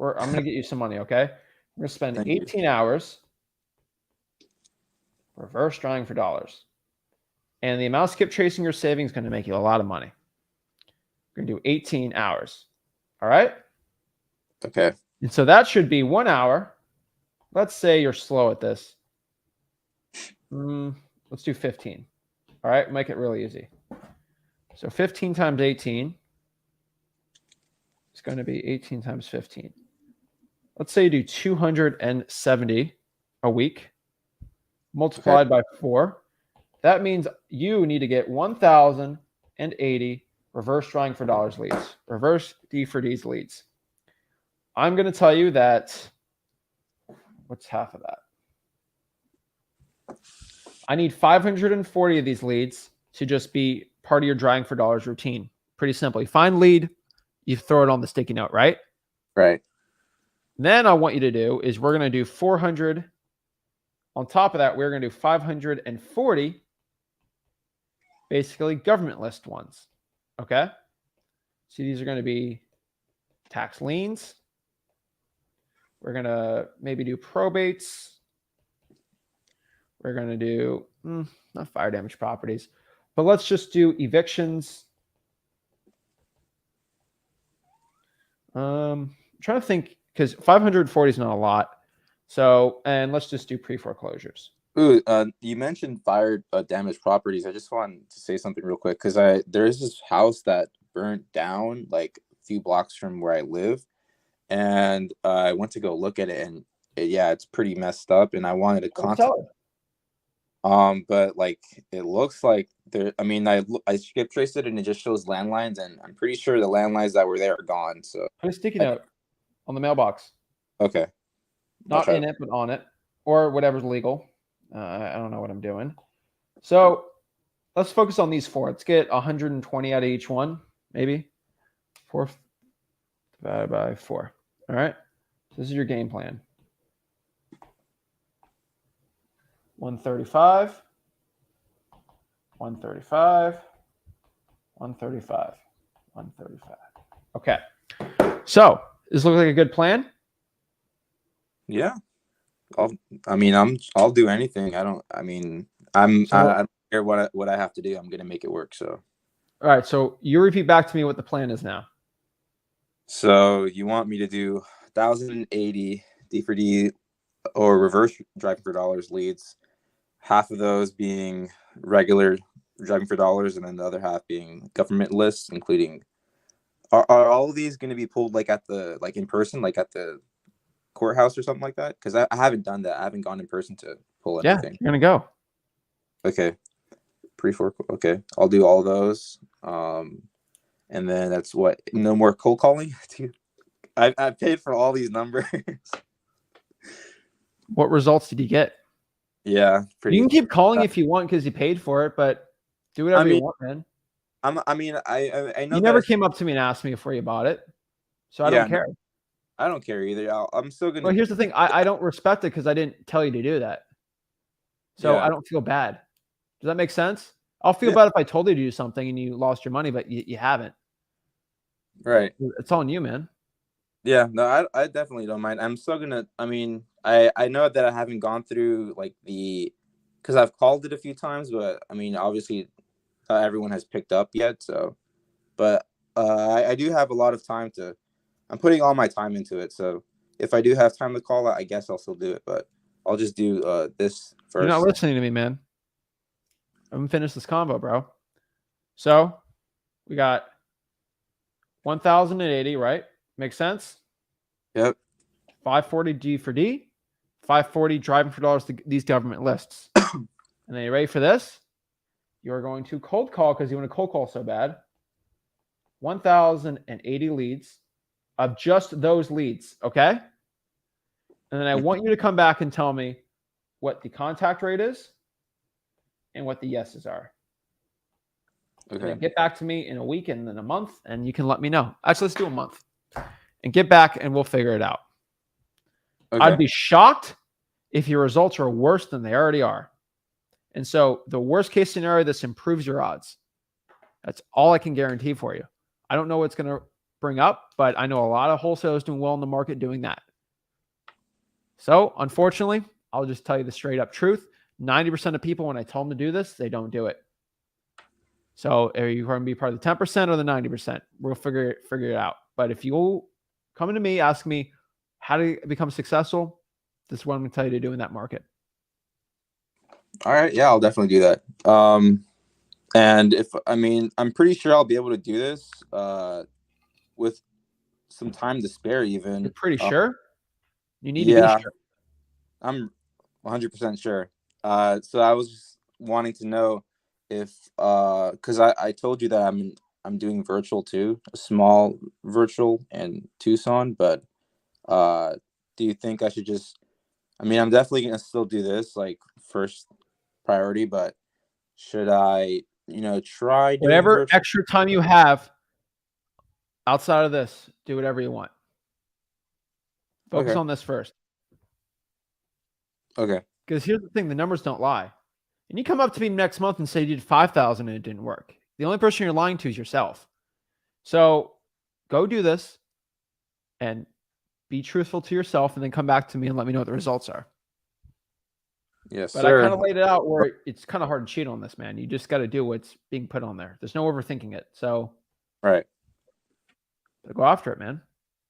I'm going to get you some money, okay? We're going to spend Thank 18 you. hours reverse drawing for dollars. And the amount of skip tracing you're saving is going to make you a lot of money. We're going to do 18 hours. All right? Okay. And so that should be 1 hour. Let's say you're slow at this. Let's do 15. All right? Make it really easy. So 15 times 18 is going to be 18 times 15. Let's say you do 270 a week multiplied by 4. That means you need to get 1,080 reverse drawing for dollars leads, reverse D for D's leads. I'm going to tell you that, what's half of that? I need 540 of these leads to just be part of your drawing for dollars routine. Pretty simple. You find lead, you throw it on the sticky note, right? Right. Then I want you to do is we're going to do 400. On top of that, we're going to do 540 basically government list ones. Okay. So these are going to be tax liens. We're going to maybe do probates. We're going to do not fire damage properties, but let's just do evictions. I'm trying to think because 540 is not a lot. So, and let's just do pre-foreclosures. Ooh, you mentioned fire damaged properties. I just wanted to say something real quick because there is this house that burnt down like a few blocks from where I live, and I went to go look at it, and it's pretty messed up, and I wanted to contact. But like it looks like there. I mean, I skip traced it, and it just shows landlines, and I'm pretty sure the landlines that were there are gone. So put a sticky note on the mailbox. Okay. Not in it, but on it, or whatever's legal. I don't know what I'm doing. So let's focus on these 4. Let's get 120 out of each one, maybe. 4 divided by 4. All right. So this is your game plan. 135, 135, 135, 135. Okay. So does this look like a good plan? Yeah. I'll do anything. I don't care what I have to do. I'm gonna make it work. So all right, so you repeat back to me what the plan is now. So you want me to do 1,080 D for D or reverse driving for dollars leads, half of those being regular driving for dollars, and then the other half being government lists, including are all of these going to be pulled like in person, like at the courthouse or something like that? Because I haven't done that. I haven't gone in person to pull anything. Yeah, you're gonna go. Okay. Okay. I'll do all those. And then that's what, no more cold calling. Dude, I paid for all these numbers. What results did you get? Yeah, you can keep calling if you want because you paid for it, but do whatever you want, man. I know you never came up to me and asked me before you bought it, so I don't care. No, I don't care either. I'm still gonna. Well, here's the thing: I don't respect it because I didn't tell you to do that, so I don't feel bad. Does that make sense? I'll feel bad if I told you to do something and you lost your money, but you haven't. Right. It's on you, man. Yeah, no, I definitely don't mind. I'm still gonna. I mean, I know that I haven't gone through like because I've called it a few times, but I mean, obviously, everyone has picked up yet. So, but I do have a lot of time to. I'm putting all my time into it. So if I do have time to call, I guess I'll still do it. But I'll just do this first. You're not listening to me, man. I'm gonna finish this combo, bro. So we got 1,080, right? Make sense? Yep. 540 G for D, 540 driving for dollars to these government lists. And then you ready for this? You're going to cold call because you want to cold call so bad. 1,080 leads of just those leads, okay? And then I want you to come back and tell me what the contact rate is and what the yeses are. And Okay. then get back to me in a week and then a month, and you can let me know. Actually, let's do a month. And get back, and we'll figure it out. Okay. I'd be shocked if your results are worse than they already are. And so the worst case scenario, this improves your odds. That's all I can guarantee for you. I don't know what's going to bring up, but I know a lot of wholesalers doing well in the market doing that. So unfortunately, I'll just tell you the straight up truth. 90% of people, when I tell them to do this, they don't do it. So are you going to be part of the 10% or the 90%? We'll figure it out. But if you come to me, ask me how to become successful, this is what I'm going to tell you to do in that market. All right. Yeah, I'll definitely do that. And I'm pretty sure I'll be able to do this with some time to spare even. You're pretty sure? You need to be sure. I'm 100% sure. So I was just wanting to know if, because I told you that I'm doing virtual too, a small virtual in Tucson, but do you think I should just, I'm definitely going to still do this like first priority, but should I, try doing Whatever virtual? extra time you have outside of this, do whatever you want. Focus Okay. on this first. Okay. Because here's the thing, the numbers don't lie. And you come up to me next month and say you did 5,000 and it didn't work. The only person you're lying to is yourself. So go do this and be truthful to yourself and then come back to me and let me know what the results are. Yes, But sir. I kind of laid it out where it's kind of hard to cheat on this, man. You just got to do what's being put on there. There's no overthinking it. So Right. go after it, man.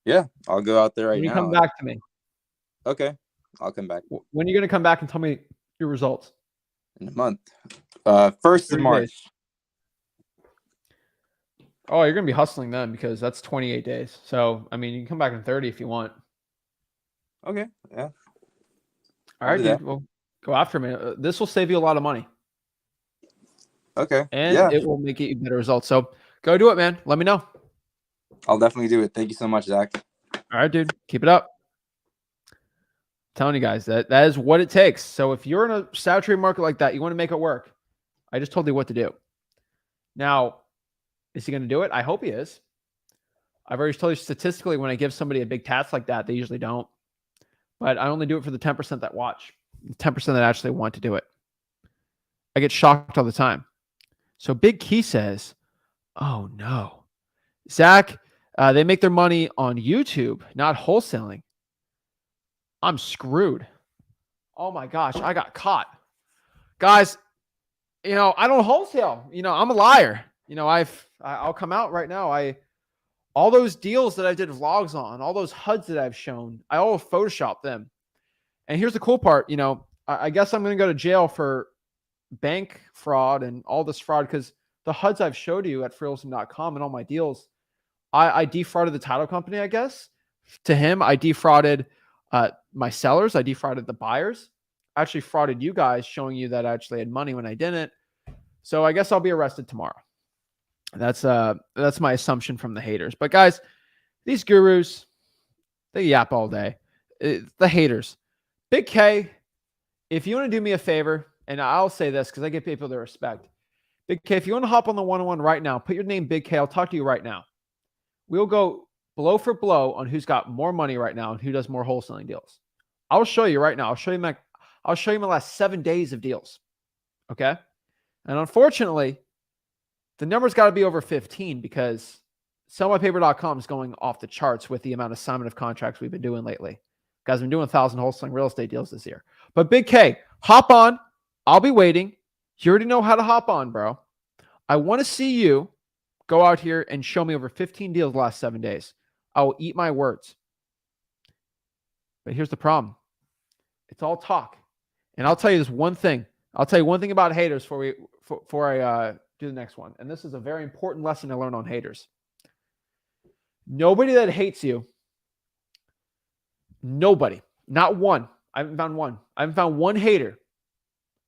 Yeah, I'll go out there right When you now. come back to me. Okay, I'll come back When are you going to come back and tell me your results? in a month. 1st of 30 March. days. Oh, you're going to be hustling then because that's 28 days. So, you can come back in 30 if you want. Okay, yeah. All right, dude. Well, go after me. This will save you a lot of money. Okay. And yeah, it will make you better results. So go do it, man. Let me know. I'll definitely do it. Thank you so much, Zach. All right, dude. Keep it up. I'm telling you guys that is what it takes. So if you're in a saturated market like that, you want to make it work. I just told you what to do. Now, is he going to do it? I hope he is. I've already told you statistically, when I give somebody a big task like that, they usually don't. But I only do it for the 10% that watch, the 10% that actually want to do it. I get shocked all the time. So Big Key says, oh no, Zach, they make their money on YouTube, not wholesaling. I'm screwed. Oh my gosh, I got caught. Guys, I don't wholesale. I'm a liar. I'll come out right now. All those deals that I did vlogs on, all those HUDs that I've shown, I all Photoshop them. And here's the cool part, I guess I'm going to go to jail for bank fraud and all this fraud because the HUDs I've showed you at freeholsing.com and all my deals, I defrauded the title company, I guess. To him, I defrauded my sellers. I defrauded the buyers. I actually frauded you guys, showing you that I actually had money when I didn't. So I guess I'll be arrested tomorrow. That's my assumption from the haters. But guys, these gurus, they yap all day. The haters. Big K, if you want to do me a favor, and I'll say this because I give people their respect. Big K, if you want to hop on the one-on-one right now, put your name Big K. I'll talk to you right now. We'll go blow for blow on who's got more money right now and who does more wholesaling deals. I'll show you right now. I'll show you my last 7 days of deals. Okay. And unfortunately, the number's got to be over 15 because sellmypaper.com is going off the charts with the amount of assignment of contracts we've been doing lately. Guys, I've been doing 1,000 wholesaling real estate deals this year. But Big K, hop on. I'll be waiting. You already know how to hop on, bro. I want to see you go out here and show me over 15 deals the last 7 days. I will eat my words. But here's the problem. It's all talk. And I'll tell you this one thing. I'll tell you one thing about haters before I do the next one. And this is a very important lesson to learn on haters. Nobody that hates you. Nobody. Not one. I haven't found one. I haven't found one hater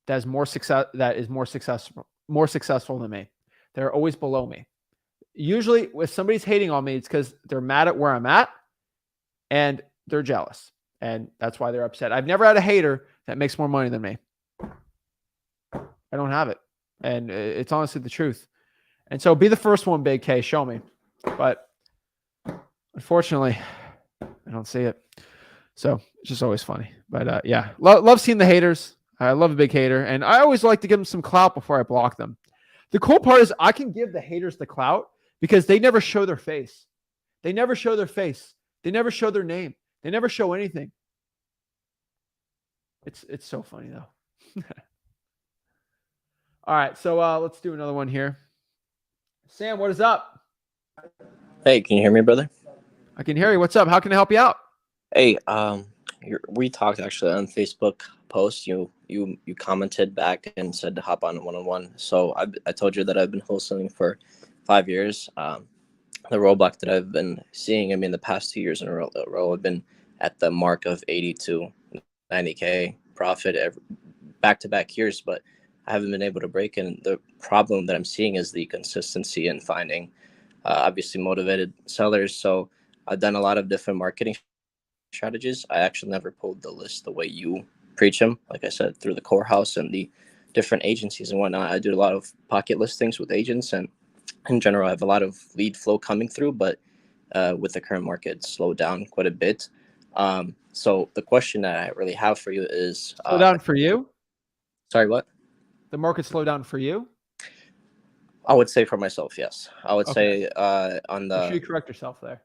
that is more successful than me. They're always below me. Usually, if somebody's hating on me, it's because they're mad at where I'm at and they're jealous. And that's why they're upset. I've never had a hater that makes more money than me. I don't have it. And it's honestly the truth. And so be the first one, Big K. Show me. But unfortunately, I don't see it. So it's just always funny. But yeah, love seeing the haters. I love a big hater. And I always like to give them some clout before I block them. The cool part is I can give the haters the clout because they never show their face. They never show their face. They never show their name. They never show anything. It's so funny though. All right, so let's do another one here. Sam, what is up? Hey, can you hear me, brother? I can hear you. What's up? How can I help you out? Hey, we talked actually on Facebook post. You commented back and said to hop on one-on-one. So I told you that I've been wholesaling for 5 years. The rollback that I've been seeing, I mean, the past 2 years in a row, I've been at the mark of 80 to 90K profit back-to-back years, but I haven't been able to break. And the problem that I'm seeing is the consistency in finding obviously motivated sellers. So I've done a lot of different marketing strategies. I actually never pulled the list the way you preach them. Like I said, through the core house and the different agencies and whatnot. I do a lot of pocket listings with agents, and in general, I have a lot of lead flow coming through, but with the current market, it's slowed down quite a bit. So the question that I really have for you is... Slow down for you? Sorry, what? The market slowed down for you? I would say for myself, yes. I would say on the... Make sure you correct yourself there.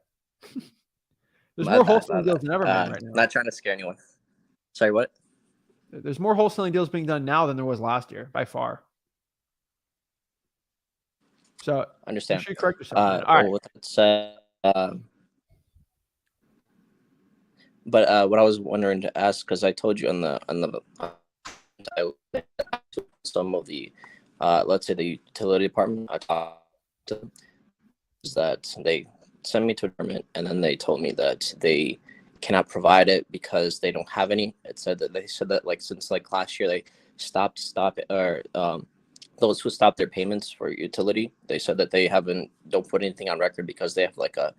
There's more wholesaling deals than ever right now. Not trying to scare anyone. Sorry, what? There's more wholesaling deals being done now than there was last year, by far. So understand. Make sure you correct yourself. All right. With that said, but what I was wondering to ask, because I told you on the some of the let's say the utility department, I talked to them, is that they sent me to a department and then they told me that they cannot provide it because they don't have any. They said that like since like last year they stopped those who stopped their payments for utility, they said that they don't put anything on record because they have like a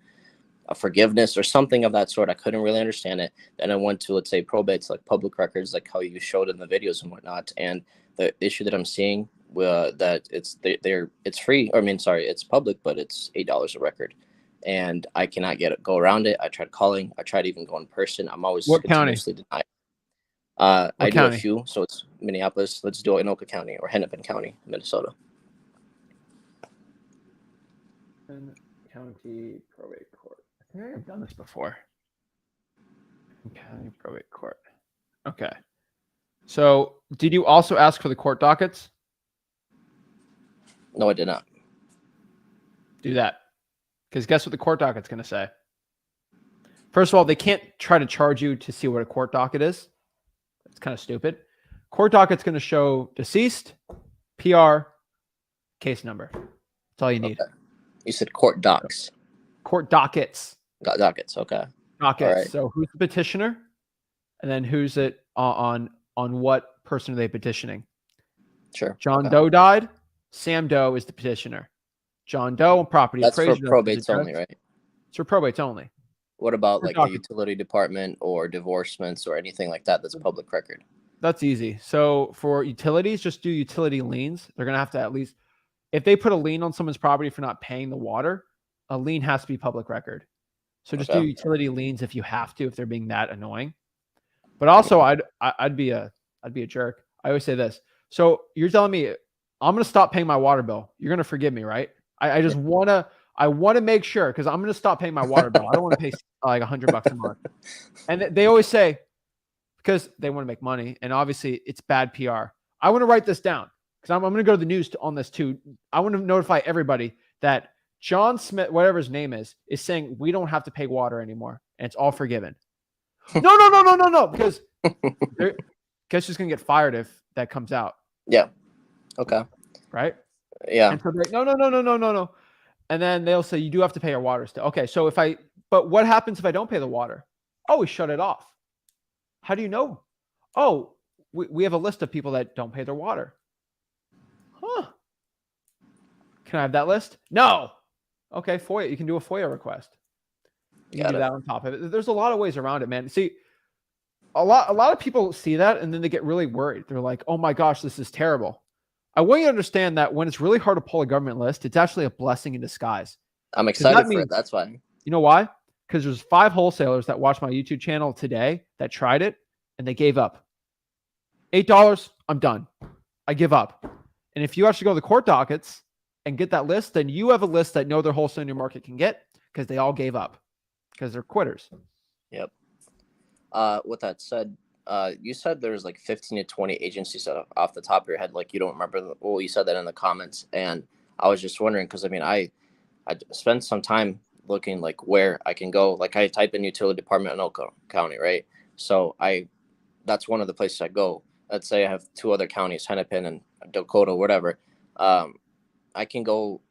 forgiveness or something of that sort. I couldn't really understand it. Then I went to, let's say, probates, like public records, like how you showed in the videos and whatnot. And the issue that I'm seeing that it's free. I mean, sorry, it's public, but it's $8 a record. And I cannot go around it. I tried calling. I tried even going in person. I'm always continuously denied. I do a few, so it's Minneapolis. Let's do it in Oka County or Hennepin County, Minnesota. County probate court. I think I've done this before. County probate court. Okay. So, did you also ask for the court dockets? No, I did not. Do that. Because guess what the court docket's going to say? First of all, they can't try to charge you to see what a court docket is. It's kind of stupid. Court docket's going to show deceased, PR, case number. That's all you need. Okay. You said court docs. Court dockets. Dockets. Okay. Dockets. Right. So who's the petitioner, and then who's it on what person are they petitioning? Sure. John Doe died. Sam Doe is the petitioner. John Doe and property appraiser. That's for probates only, right? It's for probates only. What about like the utility department or divorcements or anything like that that's public record? That's easy. So for utilities, just do utility liens. They're going to have to at least, if they put a lien on someone's property for not paying the water, a lien has to be public record. So just do utility liens if you have to, if they're being that annoying. But also I'd be a jerk. I always say this. So you're telling me I'm going to stop paying my water bill. You're going to forgive me, right? I just want to make sure, because I'm going to stop paying my water bill. I don't want to pay like $100 a month. And they always say, because they want to make money, and obviously it's bad PR. I want to write this down because I'm going to go to the news on this too. I want to notify everybody that John Smith, whatever his name is saying we don't have to pay water anymore, and it's all forgiven. No, because guess who's going to get fired if that comes out? Yeah. Okay. Right? Yeah. And so they're like, no. And then they'll say, you do have to pay your water still. Okay. So but what happens if I don't pay the water? Oh, we shut it off. How do you know? Oh, we have a list of people that don't pay their water. Huh. Can I have that list? No. Okay. FOIA. You can do a FOIA request. You can do that on top of it. There's a lot of ways around it, man. See, a lot of people see that and then they get really worried. They're like, oh my gosh, this is terrible. I want you to understand that when it's really hard to pull a government list, it's actually a blessing in disguise. I'm excited for it. That's why. You know why? Because there's 5 wholesalers that watch my YouTube channel today that tried it and they gave up. $8, I'm done. I give up. And if you actually go to the court dockets and get that list, then you have a list that no other wholesaler in your market can get because they all gave up because they're quitters. Yep. With that said, you said there's like 15 to 20 agencies off the top of your head. Like you don't remember. Well, you said that in the comments, and I was just wondering because I mean, I spent some time looking like where I can go. Like I type in utility department in Oakland County, right? So that's one of the places I go. Let's say I have 2 other counties, Hennepin and Dakota, whatever. I can go.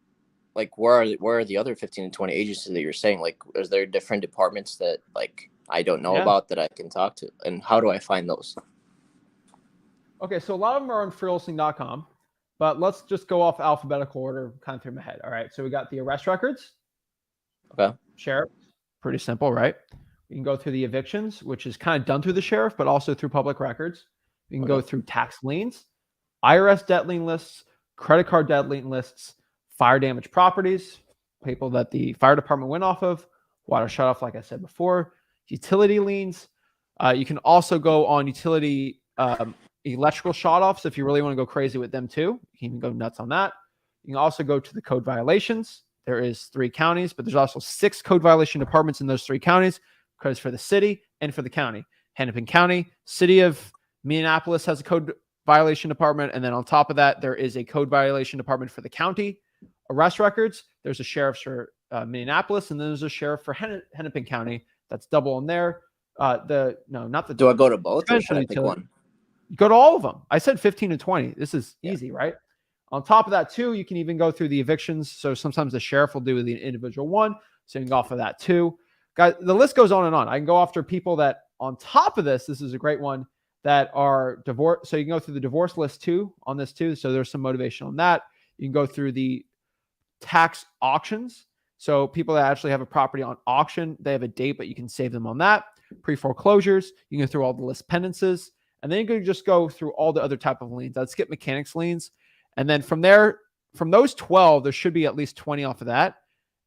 Like where are the other 15 to 20 agencies that you're saying? Like, is there different departments that like I don't know about that I can talk to, and how do I find those? Okay, so a lot of them are on freewholesaling.com, but let's just go off alphabetical order, kind of through my head. All right, so we got the arrest records. Okay. Sheriff, pretty simple, right? We can go through the evictions, which is kind of done through the sheriff, but also through public records. We can go through tax liens, IRS debt lien lists, credit card debt lien lists, fire damage properties, people that the fire department went off of, water shut off, like I said before, utility liens. You can also go on utility electrical shut offs if you really want to go crazy with them too. You can even go nuts on that. You can also go to the code violations. There is 3 counties, but there's also 6 code violation departments in those 3 counties, because for the city and for the county. Hennepin County, city of Minneapolis has a code violation department. And then on top of that, there is a code violation department for the county. Arrest records, there's a sheriff for Minneapolis, and then there's a sheriff for Hennepin County. That's double in there. Do I go to both or should I pick one? Go to all of them. I said 15 to 20. This is easy, right? On top of that, too, you can even go through the evictions. So sometimes the sheriff will do the individual one. So you can go off of that, too. Guys, the list goes on and on. I can go after people that, on top of this is a great one, that are divorced. So you can go through the divorce list, too, on this, too. So there's some motivation on that. You can go through the tax auctions. So people that actually have a property on auction, they have a date, but you can save them on that. Pre-foreclosures, you can go through all the list penances, and then you can just go through all the other type of liens. I'd skip mechanics liens. And then from there, from those 12, there should be at least 20 off of that.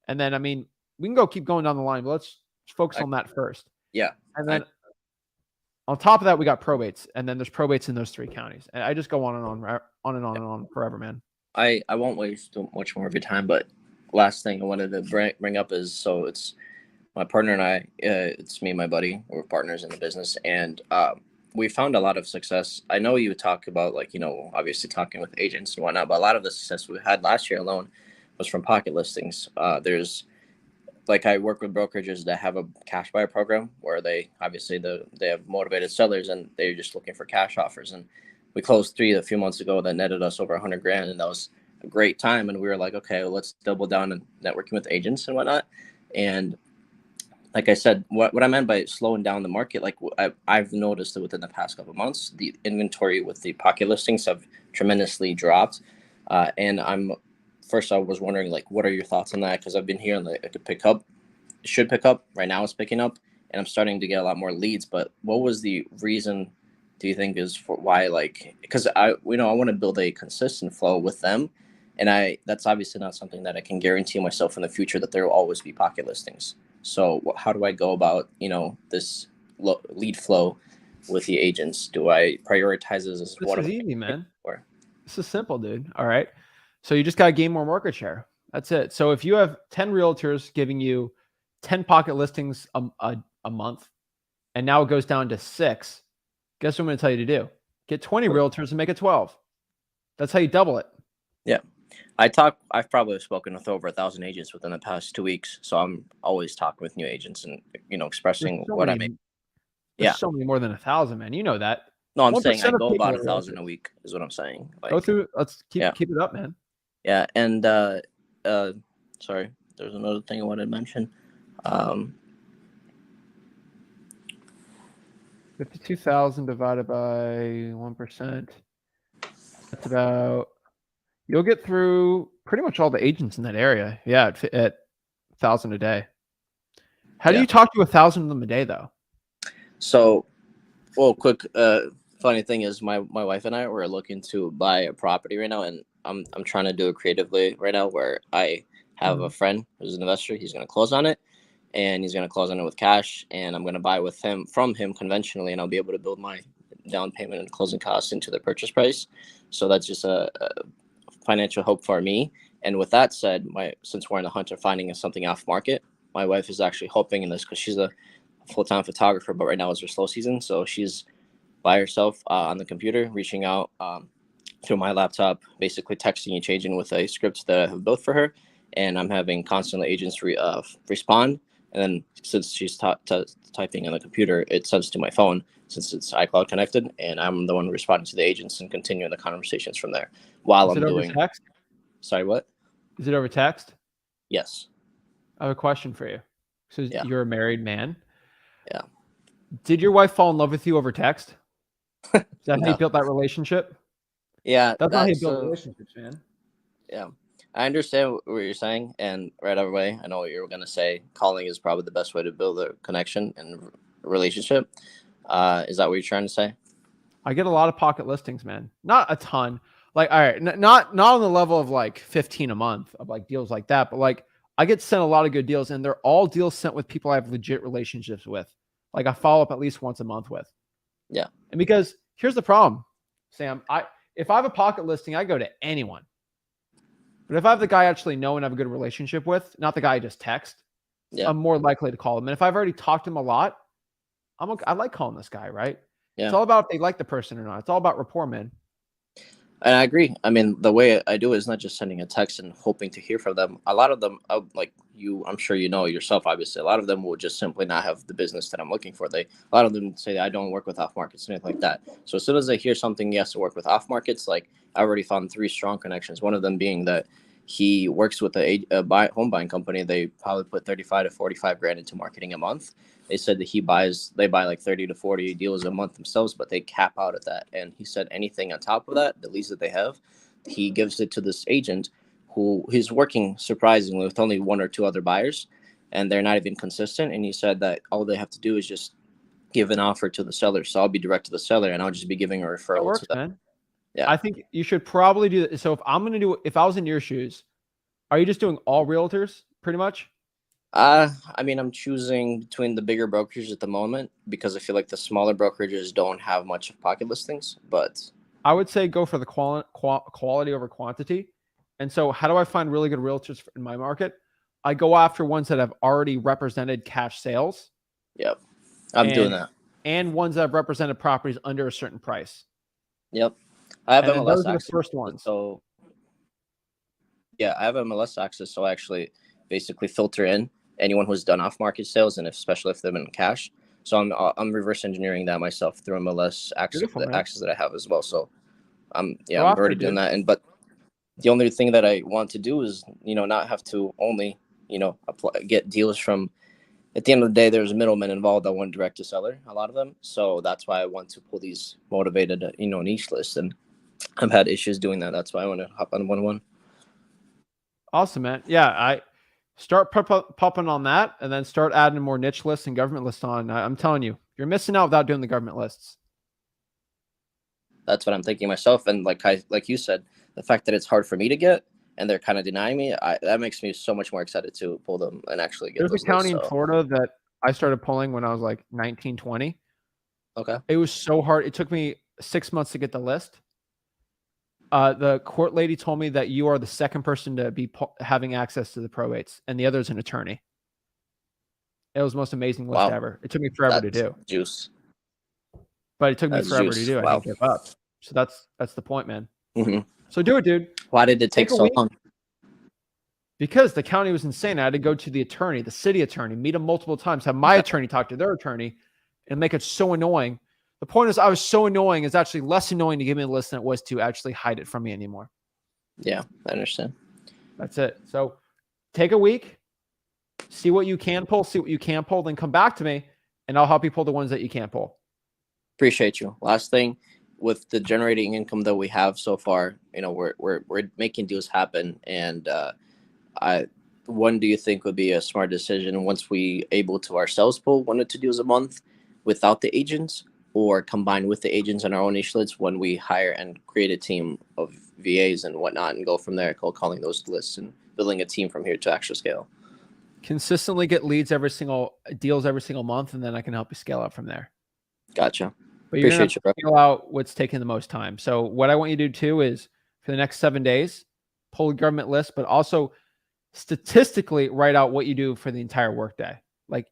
And then, I mean, we can keep going down the line, but let's focus on that first. Yeah. And then on top of that, we got probates, and then there's probates in those 3 counties. And I just go on and on forever, man. I won't waste too much more of your time, but last thing I wanted to bring up is, so it's my partner and I, it's me and my buddy, we're partners in the business, and we found a lot of success. I know you talk about, like, you know, obviously talking with agents and whatnot, but a lot of the success we had last year alone was from pocket listings. There's, like, I work with brokerages that have a cash buyer program where they obviously they have motivated sellers and they're just looking for cash offers. And we closed 3 a few months ago that netted us over $100,000, and that was a great time. And we were like, okay, well, let's double down on networking with agents and whatnot. And like I said, what I meant by slowing down the market, like I've noticed that within the past couple of months, the inventory with the pocket listings have tremendously dropped. And I was wondering, like, what are your thoughts on that? Because I've been hearing that it should pick up. Right now it's picking up, and I'm starting to get a lot more leads. But what was the reason, do you think, is for why? Like, because I want to build a consistent flow with them, and that's obviously not something that I can guarantee myself in the future that there will always be pocket listings. So how do I go about, this lead flow with the agents? Do I prioritize this as This is easy, man. This is simple, dude. All right. So you just got to gain more market share. That's it. So if you have 10 realtors giving you 10 pocket listings a month, and now it goes down to 6, guess what I'm going to tell you to do? Get 20 realtors and make it 12. That's how you double it. Yeah. I've probably spoken with over 1,000 agents within the past 2 weeks. So I'm always talking with new agents and, expressing what I make. There's so many more than 1,000, man. You know that. No, I'm saying I go about 1,000 a week is what I'm saying. Like, go through. Let's keep it up, man. Yeah. And sorry, there's another thing I wanted to mention. 52,000 divided by 1%. That's about, you'll get through pretty much all the agents in that area. Yeah, at 1,000 a day. How do Yeah. you talk to 1,000 of them a day, though? So, well, quick, funny thing is my wife and I were looking to buy a property right now, and I'm trying to do it creatively right now, where I have a friend who's an investor. He's going to close on it, and he's going to close on it with cash, and I'm going to buy from him conventionally, and I'll be able to build my down payment and closing costs into the purchase price. So that's just a financial hope for me. And with that said, since we're in the hunt of finding something off market, my wife is actually hoping in this, because she's a full-time photographer, but right now is her slow season, so she's by herself on the computer, reaching out through my laptop, basically texting and changing with a script that I have built for her, and I'm having constantly agents respond. And then since she's typing on the computer, it sends to my phone since it's iCloud connected, and I'm the one responding to the agents and continuing the conversations from there while Is I'm it over doing. text? Sorry, what? Is it over text? Yes. I have a question for you. So Yeah. You're a married man. Yeah. Did your wife fall in love with you over text? Is that how No. you built that relationship? Yeah, That's not how you build relationships, man. Yeah, I understand what you're saying, and right away, I know what you're gonna say. Calling is probably the best way to build a connection and relationship. Is that what you're trying to say? I get a lot of pocket listings, man. Not a ton. Like, all right, not on the level of like 15 a month of like deals like that, but like I get sent a lot of good deals, and they're all deals sent with people I have legit relationships with. Like I follow up at least once a month with. Yeah. And because here's the problem, Sam. If I have a pocket listing, I go to anyone. But if I have the guy I actually know and have a good relationship with, not the guy I just text, Yeah. I'm more likely to call him. And if I've already talked to him a lot, I like calling this guy, right? Yeah. It's all about if they like the person or not. It's all about rapport, man. And I agree. I mean, the way I do it is not just sending a text and hoping to hear from them. A lot of them, like you, I'm sure you know yourself, obviously, a lot of them will just simply not have the business that I'm looking for. A lot of them say, I don't work with off markets, anything like that. So as soon as I hear something he has to work with off markets, like I already found 3 strong connections. One of them being that he works with a home buying company. They probably put 35 to 45 grand into marketing a month. They said that they buy like 30 to 40 deals a month themselves, but they cap out at that. And he said anything on top of that, the leads that they have, he gives it to this agent who he's working surprisingly with only 1 or 2 other buyers, and they're not even consistent. And he said that all they have to do is just give an offer to the seller. So I'll be direct to the seller, and I'll just be giving a referral That works, to them. man. Yeah. I think you should probably do that. So if I was in your shoes, are you just doing all realtors pretty much? I mean, I'm choosing between the bigger brokerages at the moment because I feel like the smaller brokerages don't have much of pocket listings. But I would say go for the quality over quantity. And so how do I find really good realtors in my market? I go after ones that have already represented cash sales. Yep, I'm doing that. And ones that have represented properties under a certain price. Yep, I have And MLS those are the access. first ones. So yeah, I have MLS access, so I actually basically filter in anyone who's done off-market sales, and especially if they've been in cash. So I'm reverse engineering that myself through MLS access, access that I have as well. So I'm already doing that. But the only thing that I want to do is not have to only get deals from. At the end of the day, there's middlemen involved that want direct to seller, a lot of them. So that's why I want to pull these motivated niche lists, and I've had issues doing that. That's why I want to hop on 1-1. Awesome, man. Yeah, I start popping on that, and then start adding more niche lists and government lists on. I'm telling you, you're missing out without doing the government lists. That's what I'm thinking myself. And like you said, the fact that it's hard for me to get, and they're kind of denying me, that makes me so much more excited to pull them and actually get. There's a county in Florida that I started pulling when I was like 19, 20. Okay. It was so hard. It took me 6 months to get the list. The court lady told me that you are the second person to be having access to the probates, and the other is an attorney. It was the most amazing list ever. It took me forever to do. Juice. But it took me forever to do. I didn't give up. So that's the point, man. Mm-hmm. So do it, dude. Why did it take so long? Because the county was insane. I had to go to the attorney, the city attorney, meet him multiple times, have my attorney talk to their attorney, and make it so annoying. The point is, I was so annoying. It's actually less annoying to give me a list than it was to actually hide it from me anymore. Yeah, I understand. That's it. So take a week, see what you can pull, then come back to me and I'll help you pull the ones that you can't pull. Appreciate you. Last thing, with the generating income that we have so far, we're making deals happen. And when do you think would be a smart decision once we able to ourselves pull 1 or 2 deals a month without the agents, or combine with the agents on our own niche lists when we hire and create a team of VAs and whatnot and go from there, cold calling those lists and building a team from here to actual scale? Consistently get deals every single month, and then I can help you scale up from there. Gotcha. But you're going Appreciate to you, bro. figure out what's taking the most time. So what I want you to do too is for the next 7 days, pull a government list, but also statistically write out what you do for the entire workday. Like,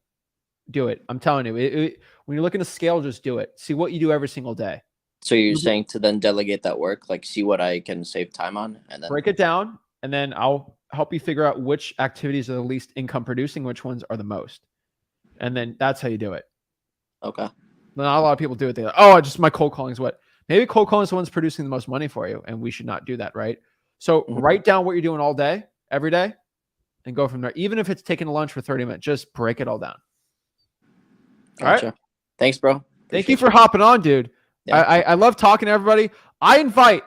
do it. I'm telling you, when you're looking to scale, just do it. See what you do every single day. So you're saying to then delegate that work, like see what I can save time on, and then break it down, and then I'll help you figure out which activities are the least income producing, which ones are the most. And then that's how you do it. Okay. Not a lot of people do it. They're like, oh, my cold calling is what? Maybe cold calling is the one's producing the most money for you, and we should not do that, right? So write down what you're doing all day, every day, and go from there. Even if it's taking a lunch for 30 minutes, just break it all down. Gotcha. All right. Thanks, bro. Thank you for hopping on, dude. Yeah. I love talking to everybody. I invite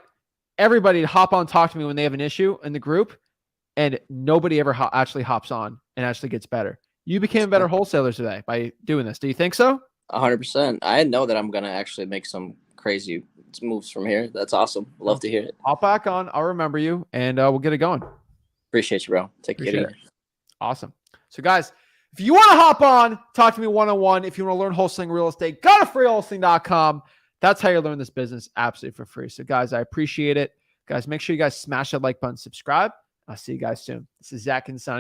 everybody to hop on and talk to me when they have an issue in the group, and nobody ever actually hops on and actually gets better. You became better wholesalers today by doing this. Do you think so? 100%. I know that I'm going to actually make some crazy moves from here. That's awesome. Love to hear it. Hop back on. I'll remember you, and we'll get it going. Appreciate you, bro. Take care. Awesome. So, guys, if you want to hop on, talk to me one-on-one. If you want to learn wholesaling real estate, go to freewholesaling.com. That's how you learn this business absolutely for free. So, guys, I appreciate it. Guys, make sure you guys smash that like button, subscribe. I'll see you guys soon. This is Zach and Sonny.